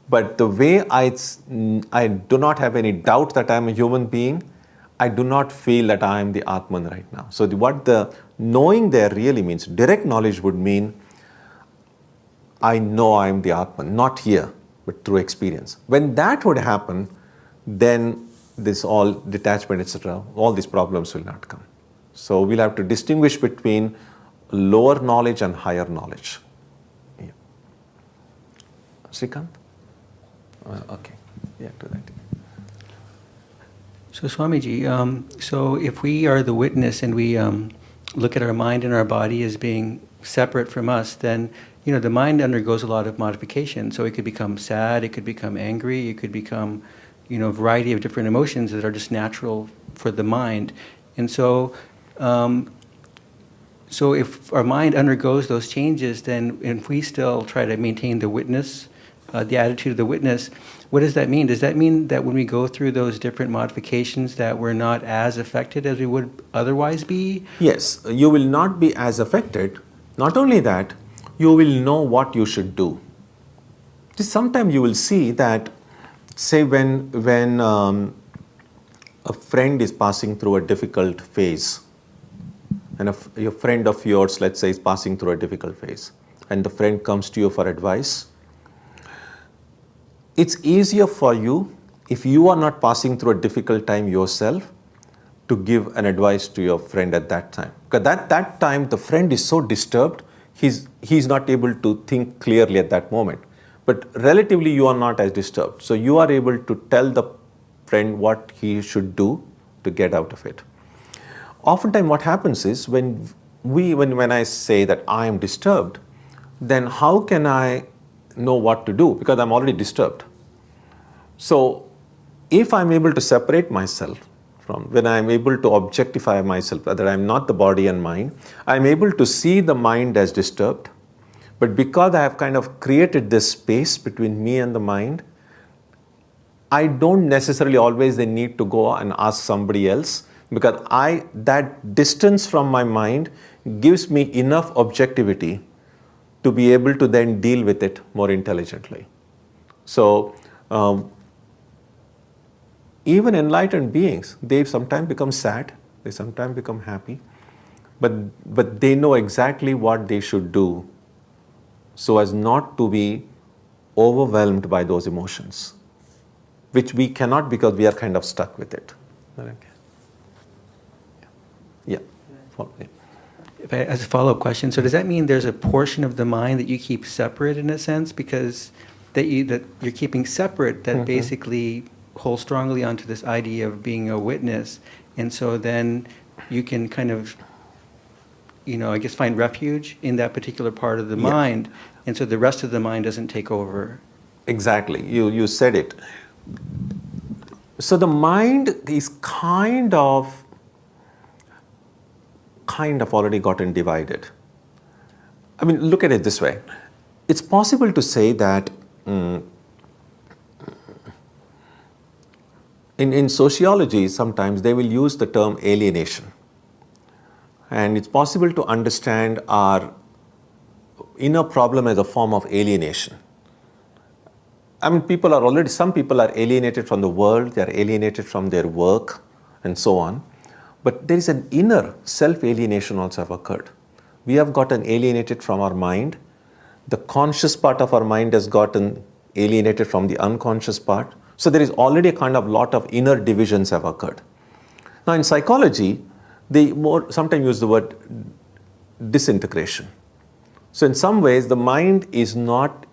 But the way I do not have any doubt that I am a human being, I do not feel that I am the Atman right now. So what the knowing there really means, direct knowledge would mean, I know I am the Atman, not here, but through experience. When that would happen, then this all detachment, etc., all these problems will not come. So we'll have to distinguish between lower knowledge and higher knowledge. Yeah. Srikant? Okay, yeah, do that. So Swamiji, so if we are the witness and we look at our mind and our body as being separate from us, then the mind undergoes a lot of modification. So it could become sad, it could become angry, it could become a variety of different emotions that are just natural for the mind. And so so if our mind undergoes those changes, then if we still try to maintain the witness, the attitude of the witness, what does that mean? Does that mean that when we go through those different modifications that we're not as affected as we would otherwise be? Yes, you will not be as affected. Not only that, you will know what you should do. Sometimes you will see that, say when a friend is passing through a difficult phase, and a friend of yours, let's say, is passing through a difficult phase, and the friend comes to you for advice, it's easier for you, if you are not passing through a difficult time yourself, to give an advice to your friend at that time. Because at that time, the friend is so disturbed, he's not able to think clearly at that moment. But relatively, you are not as disturbed. So you are able to tell the friend what he should do to get out of it. Oftentimes what happens is, when I say that I am disturbed, then how can I know what to do? Because I'm already disturbed. So if I'm able to separate myself from, when I'm able to objectify myself, that I'm not the body and mind, I'm able to see the mind as disturbed. But because I have kind of created this space between me and the mind, I don't necessarily always then need to go and ask somebody else, because that distance from my mind gives me enough objectivity to be able to then deal with it more intelligently. So even enlightened beings, they sometimes become sad, they sometimes become happy, but they know exactly what they should do so as not to be overwhelmed by those emotions, which we cannot because we are kind of stuck with it. Okay. Yeah. As a follow-up question, so does that mean there's a portion of the mind that you keep separate in a sense, because that you're keeping separate that basically holds strongly onto this idea of being a witness, and so then you can kind of, I guess, find refuge in that particular part of the mind, and so the rest of the mind doesn't take over. Exactly, you said it. So the mind is kind of already gotten divided. I mean, look at it this way. It's possible to say that in sociology, sometimes they will use the term alienation. And it's possible to understand our inner problem as a form of alienation. I mean, some people are alienated from the world, they are alienated from their work, and so on. But there is an inner self-alienation also have occurred. We have gotten alienated from our mind. The conscious part of our mind has gotten alienated from the unconscious part. So there is already a kind of lot of inner divisions have occurred. Now in psychology, they sometimes use the word disintegration. So in some ways, the mind is not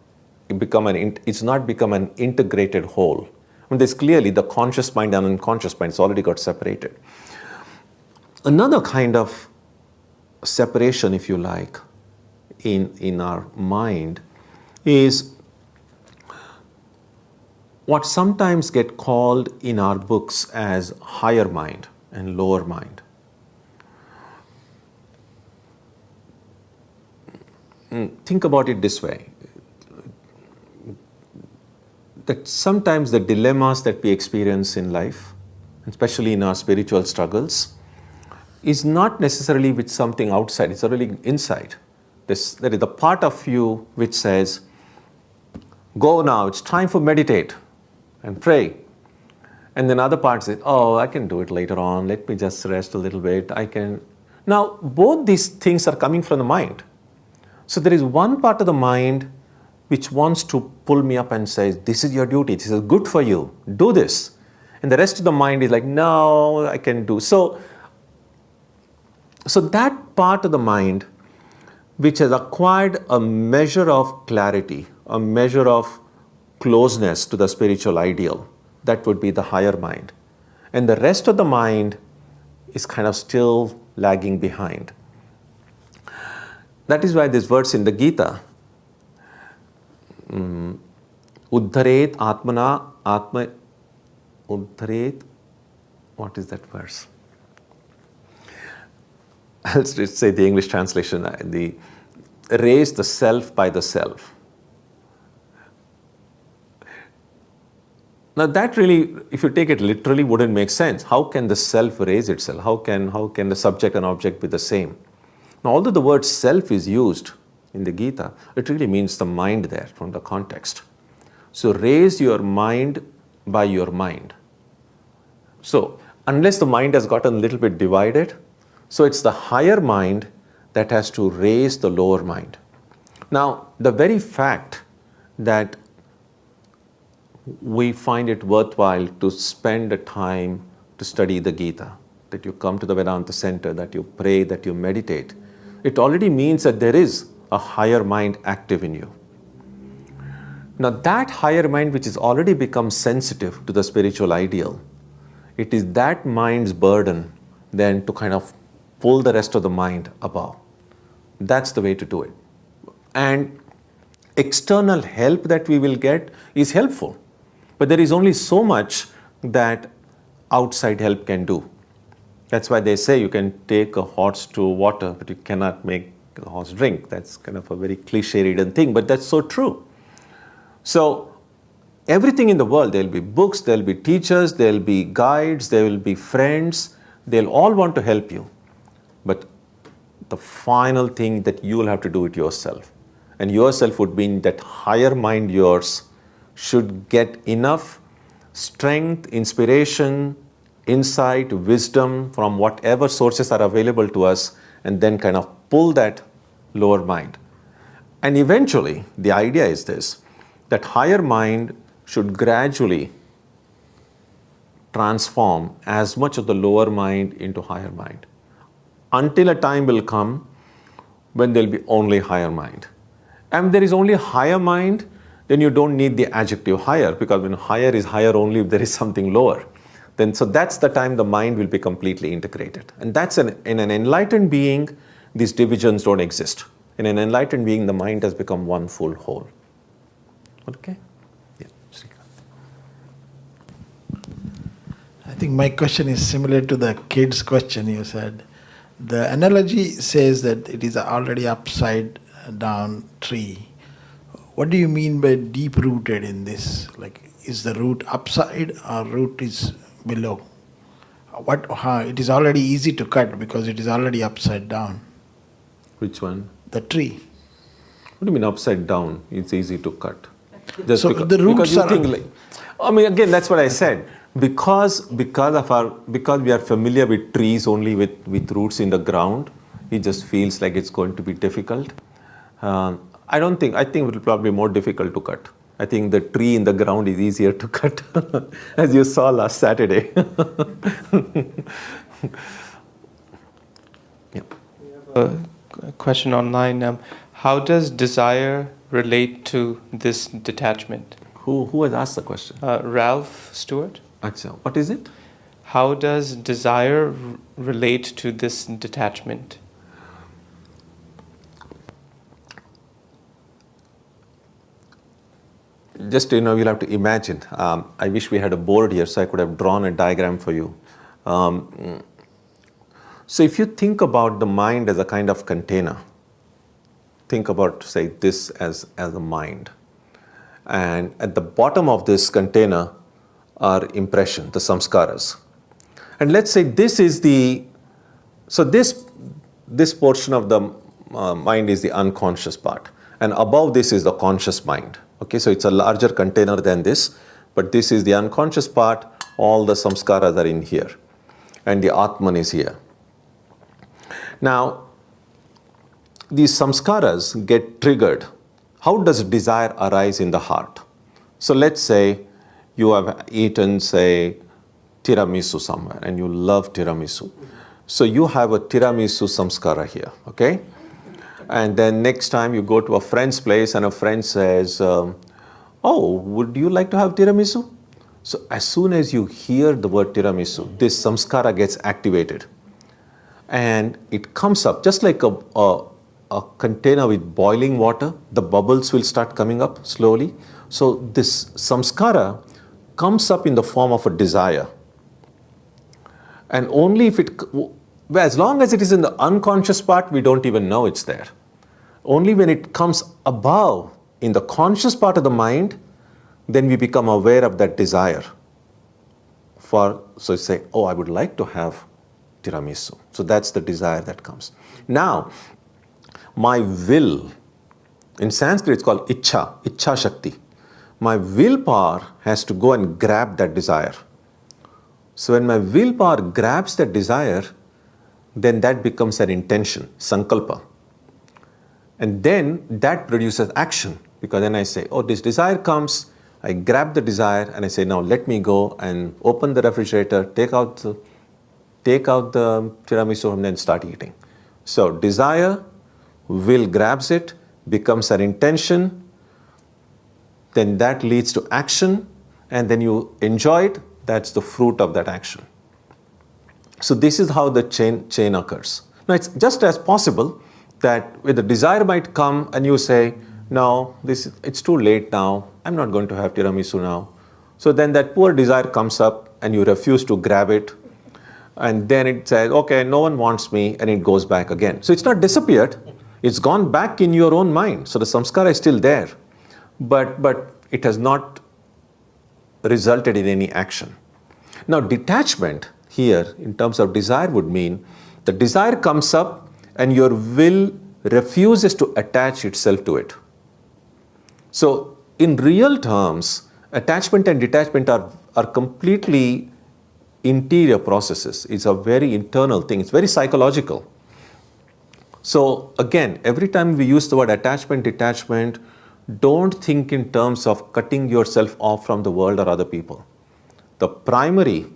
become an integrated whole. I mean, there's clearly the conscious mind and unconscious mind, it's already got separated. Another kind of separation, if you like, in our mind is what sometimes get called in our books as higher mind and lower mind. Think about it this way, that sometimes the dilemmas that we experience in life, especially in our spiritual struggles, is not necessarily with something outside, it's really inside. There is the part of you which says, go now, it's time for meditate and pray. And then other part says, oh, I can do it later on, let me just rest a little bit, I can. Now, both these things are coming from the mind. So there is one part of the mind which wants to pull me up and says, this is your duty, this is good for you, do this. And the rest of the mind is like, no, I can do. So that part of the mind which has acquired a measure of clarity, a measure of closeness to the spiritual ideal, that would be the higher mind. And the rest of the mind is kind of still lagging behind. That is why this verse in the Gita, Uddharet Atmana Atma Uddharet, what is that verse? I'll just say the English translation, the raise the self by the self. Now that really, if you take it literally, wouldn't make sense. How can the self raise itself? How can the subject and object be the same? Now, although the word self is used in the Gita, it really means the mind there from the context. So raise your mind by your mind. So unless the mind has gotten a little bit divided, so it's the higher mind that has to raise the lower mind. Now, the very fact that we find it worthwhile to spend the time to study the Gita, that you come to the Vedanta center, that you pray, that you meditate, it already means that there is a higher mind active in you. Now that higher mind which has already become sensitive to the spiritual ideal, it is that mind's burden then to kind of pull the rest of the mind above. That's the way to do it. And external help that we will get is helpful, but there is only so much that outside help can do. That's why they say you can take a horse to water, but you cannot make a horse drink. That's kind of a very cliche-ridden thing, but that's so true. So everything in the world, there'll be books, there'll be teachers, there'll be guides, there will be friends, they'll all want to help you. But the final thing that you will have to do it yourself. And yourself would mean that higher mind yours should get enough strength, inspiration, insight, wisdom from whatever sources are available to us, and then kind of pull that lower mind. And eventually, the idea is this, that higher mind should gradually transform as much of the lower mind into higher mind, until a time will come when there will be only higher mind. And if there is only higher mind, then you don't need the adjective higher, because when higher is higher only if there is something lower. Then, so that's the time the mind will be completely integrated. And that's in an enlightened being, these divisions don't exist. In an enlightened being, the mind has become one full whole. Okay? Yeah. I think my question is similar to the kid's question you said. The analogy says that it is already upside down tree. What do you mean by deep rooted in this? Like, is the root upside or root is below? It is already easy to cut because it is already upside down. Which one? The tree. What do you mean upside down? It's easy to cut. Just so the roots are. I mean, again, that's what I said. Because we are familiar with trees only with roots in the ground, it just feels like it's going to be difficult. I think it will probably be more difficult to cut. I think the tree in the ground is easier to cut, as you saw last Saturday. Yeah. We have a question online. How does desire relate to this detachment? Who has asked the question? Ralph Stewart. Achha. What is it? How does desire relate to this detachment? just, you'll have to imagine. I wish we had a board here so I could have drawn a diagram for you. So if you think about the mind as a kind of container, think about, say, this as a mind. And at the bottom of this container are impression, the samskaras. And let's say this is this portion of the mind is the unconscious part. And above this is the conscious mind. Okay, so it's a larger container than this, but this is the unconscious part. All the samskaras are in here. And the Atman is here. Now, these samskaras get triggered. How does desire arise in the heart? So let's say you have eaten, say, tiramisu somewhere, and you love tiramisu. So you have a tiramisu samskara here, okay? And then next time you go to a friend's place and a friend says, oh, would you like to have tiramisu? So as soon as you hear the word tiramisu, this samskara gets activated. And it comes up, just like a container with boiling water, the bubbles will start coming up slowly. So this samskara comes up in the form of a desire. And only if as long as it is in the unconscious part, we don't even know it's there. Only when it comes above in the conscious part of the mind, then we become aware of that desire. So say, oh, I would like to have tiramisu. So that's the desire that comes. Now, my will, in Sanskrit it's called ichha shakti. My willpower has to go and grab that desire. So when my willpower grabs that desire, then that becomes an intention, sankalpa. And then that produces action, because then I say, oh, this desire comes, I grab the desire and I say, now let me go and open the refrigerator, take out the tiramisu and then start eating. So desire, will grabs it, becomes an intention, then that leads to action, and then you enjoy it, that's the fruit of that action. So this is how the chain occurs. Now it's just as possible that with the desire might come and you say, no, it's too late now, I'm not going to have tiramisu now. So then that poor desire comes up and you refuse to grab it, and then it says, okay, no one wants me, and it goes back again. So it's not disappeared, it's gone back in your own mind. So the samskara is still there, but it has not resulted in any action. Now detachment here in terms of desire would mean the desire comes up and your will refuses to attach itself to it. So in real terms, attachment and detachment are completely interior processes. It's a very internal thing. It's very psychological. So again, every time we use the word attachment, detachment, don't think in terms of cutting yourself off from the world or other people. The primary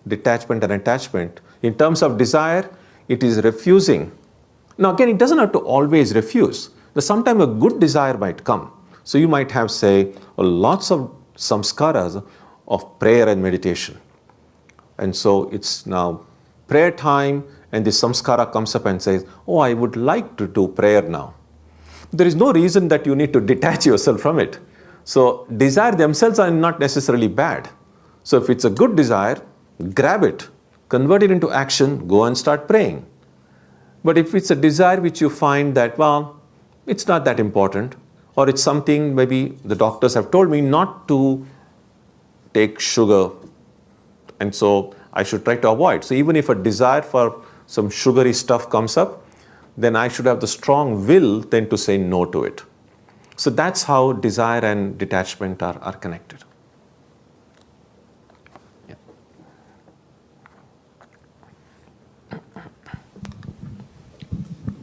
detachment and attachment, in terms of desire, it is refusing. Now again, it doesn't have to always refuse. Sometimes a good desire might come. So you might have, say, lots of samskaras of prayer and meditation. And so it's now prayer time, and this samskara comes up and says, oh, I would like to do prayer now. There is no reason that you need to detach yourself from it. So desire themselves are not necessarily bad. So if it's a good desire, grab it, convert it into action, go and start praying. But if it's a desire which you find that, well, it's not that important, or it's something maybe the doctors have told me not to take sugar, and so I should try to avoid. So even if a desire for some sugary stuff comes up, then I should have the strong will then to say no to it. So that's how desire and detachment are connected. Yeah.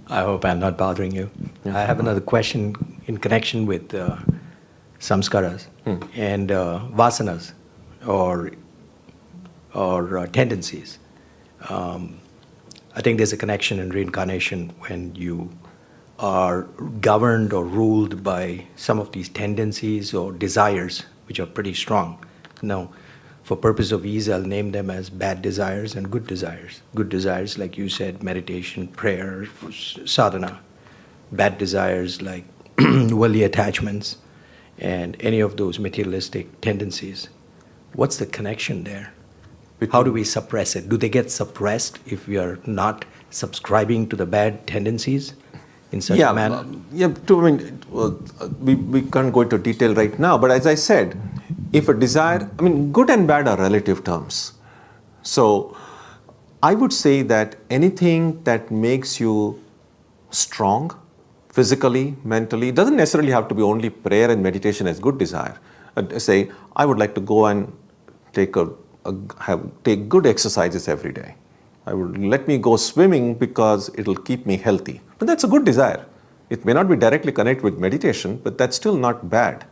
I hope I'm not bothering you. Yeah. I have another question in connection with samskaras and vasanas or tendencies. I think there's a connection in reincarnation when you are governed or ruled by some of these tendencies or desires which are pretty strong. Now, for purpose of ease, I'll name them as bad desires and good desires. Good desires, like you said, meditation, prayer, sadhana. Bad desires like worldly attachments and any of those materialistic tendencies. What's the connection there? How do we suppress it? Do they get suppressed if we are not subscribing to the bad tendencies in such a manner? We can't go into detail right now, but as I said, if a desire, good and bad are relative terms. So I would say that anything that makes you strong, physically, mentally, doesn't necessarily have to be only prayer and meditation as good desire. Say, I would like to go and take good exercises every day. Let me go swimming because it'll keep me healthy. But that's a good desire. It may not be directly connected with meditation, but that's still not bad.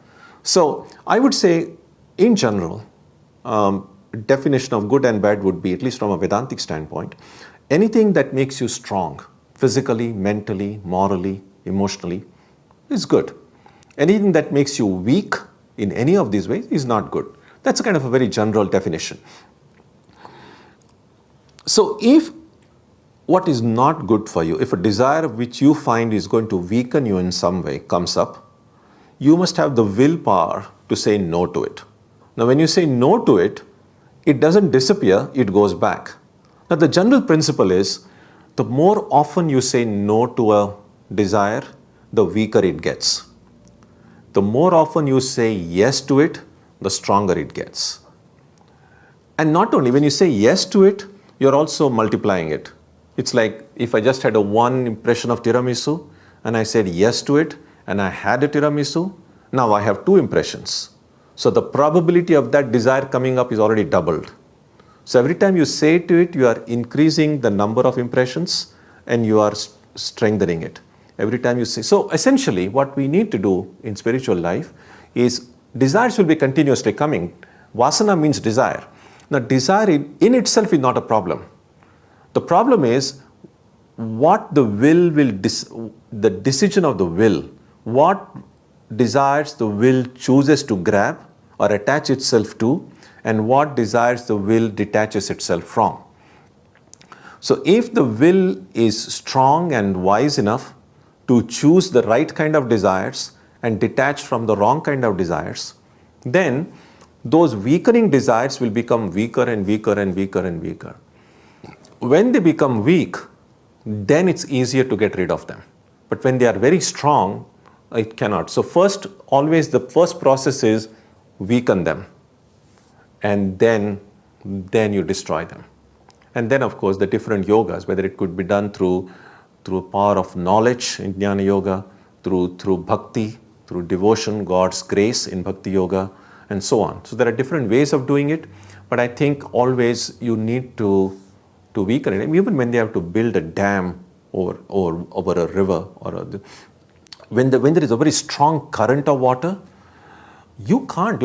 So I would say, in general, definition of good and bad would be, at least from a Vedantic standpoint, anything that makes you strong, physically, mentally, morally, emotionally, is good. Anything that makes you weak in any of these ways is not good. That's a kind of a very general definition. So if what is not good for you, if a desire which you find is going to weaken you in some way comes up, you must have the willpower to say no to it. Now when you say no to it, it doesn't disappear, it goes back. Now the general principle is, the more often you say no to a desire, the weaker it gets. The more often you say yes to it, the stronger it gets. And not only, when you say yes to it, you're also multiplying it. It's like if I just had one impression of tiramisu and I said yes to it and I had a tiramisu, now I have 2 impressions. So the probability of that desire coming up is already doubled. So every time you say to it, you are increasing the number of impressions and you are strengthening it. Every time you say. So essentially what we need to do in spiritual life is, desires will be continuously coming. Vasana means desire. Now desire in itself is not a problem. The problem is what the the decision of the will, what desires the will chooses to grab or attach itself to, and what desires the will detaches itself from. So if the will is strong and wise enough to choose the right kind of desires and detach from the wrong kind of desires, then those weakening desires will become weaker and weaker and weaker and weaker. When they become weak, then it's easier to get rid of them. But when they are very strong, it cannot. So always the first process is weaken them, and then you destroy them. And then of course the different yogas, whether it could be done through power of knowledge in Jnana Yoga, through bhakti, through devotion, God's grace in Bhakti Yoga, and so on. So there are different ways of doing it, but I think always you need to weaken it. Even when they have to build a dam over a river, when there is a very strong current of water, you can't.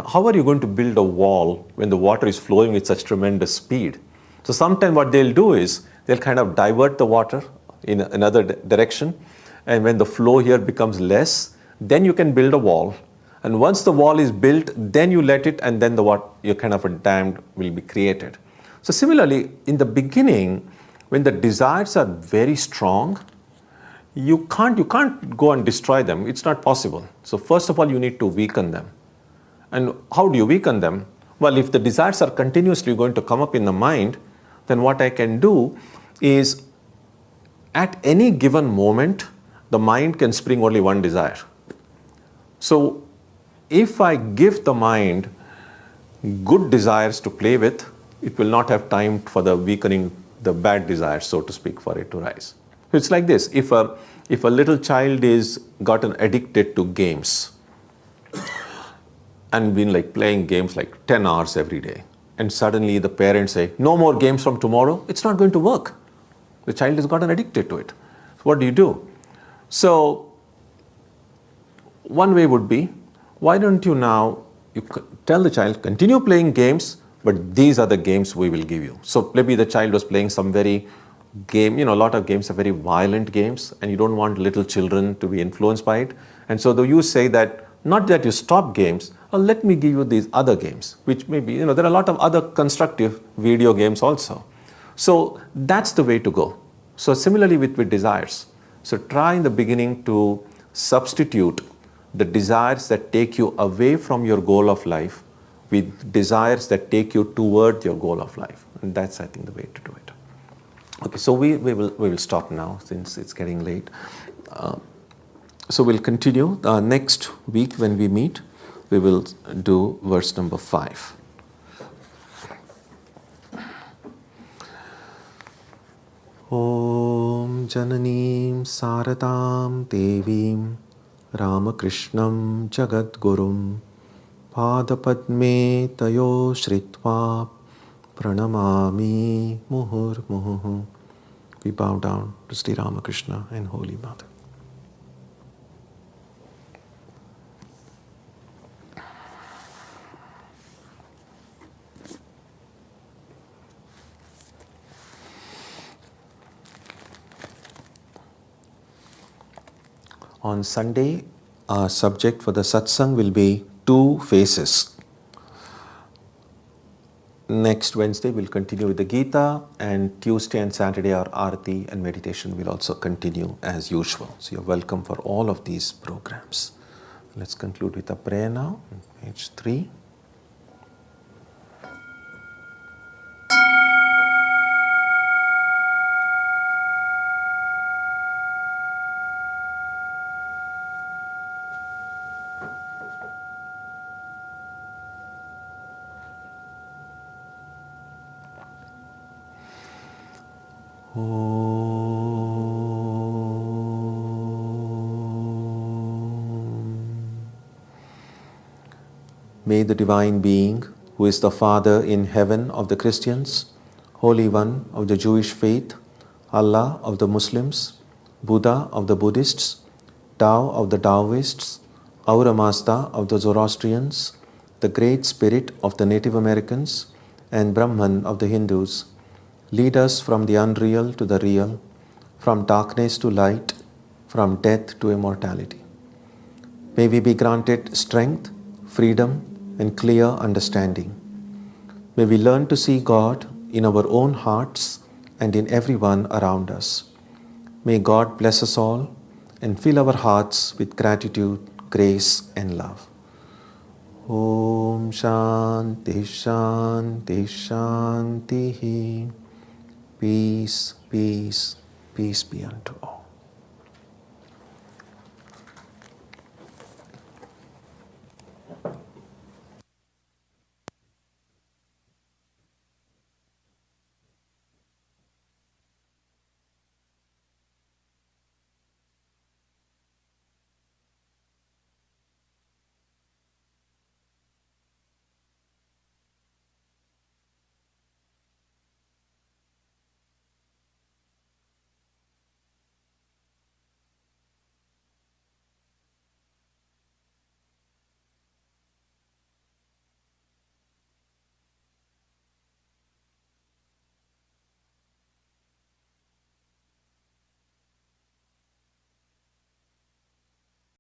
How are you going to build a wall when the water is flowing with such tremendous speed? So sometimes what they'll do is they'll kind of divert the water in another direction, and when the flow here becomes less, then you can build a wall. And once the wall is built, then you let it, and then your kind of a dam will be created. So similarly, in the beginning, when the desires are very strong, you can't go and destroy them. It's not possible. So first of all, you need to weaken them. And how do you weaken them? Well, if the desires are continuously going to come up in the mind, then what I can do is, at any given moment, the mind can spring only one desire. So if I give the mind good desires to play with, it will not have time for the weakening, the bad desires, so to speak, for it to rise. It's like this: if a little child is gotten addicted to games and been like playing games like 10 hours every day, and suddenly the parents say, no more games from tomorrow, it's not going to work. The child has gotten addicted to it. So what do? So one way would be, why don't you now tell the child, continue playing games, but these are the games we will give you. So maybe the child was playing some very game, a lot of games are very violent games, and you don't want little children to be influenced by it. And so you say that, not that you stop games, let me give you these other games, which maybe, there are a lot of other constructive video games also. So that's the way to go. So similarly with desires. So try in the beginning to substitute the desires that take you away from your goal of life with desires that take you toward your goal of life. And that's, I think, the way to do it. Okay, so we will stop now since it's getting late. So we'll continue. Next week when we meet, we will do verse number 5. Om Jananim Saradam Devim Ramakrishnam Jagadgurum Padapadme Tayo Shritva Pranamami Muhur Muhu. We bow down to Sri Ramakrishna and Holy Mother. On Sunday, our subject for the satsang will be 2 phases. Next Wednesday, we'll continue with the Gita, and Tuesday and Saturday, our Arati and meditation will also continue as usual. So you're welcome for all of these programs. Let's conclude with a prayer now, page 3. May the Divine Being, who is the Father in heaven of the Christians, Holy One of the Jewish faith, Allah of the Muslims, Buddha of the Buddhists, Tao of the Taoists, Ahura Mazda of the Zoroastrians, the Great Spirit of the Native Americans, and Brahman of the Hindus, lead us from the unreal to the real, from darkness to light, from death to immortality. May we be granted strength, freedom, and clear understanding. May we learn to see God in our own hearts and in everyone around us. May God bless us all and fill our hearts with gratitude, grace, and love. Om Shanti Shanti Shanti. Peace, peace, peace be unto all.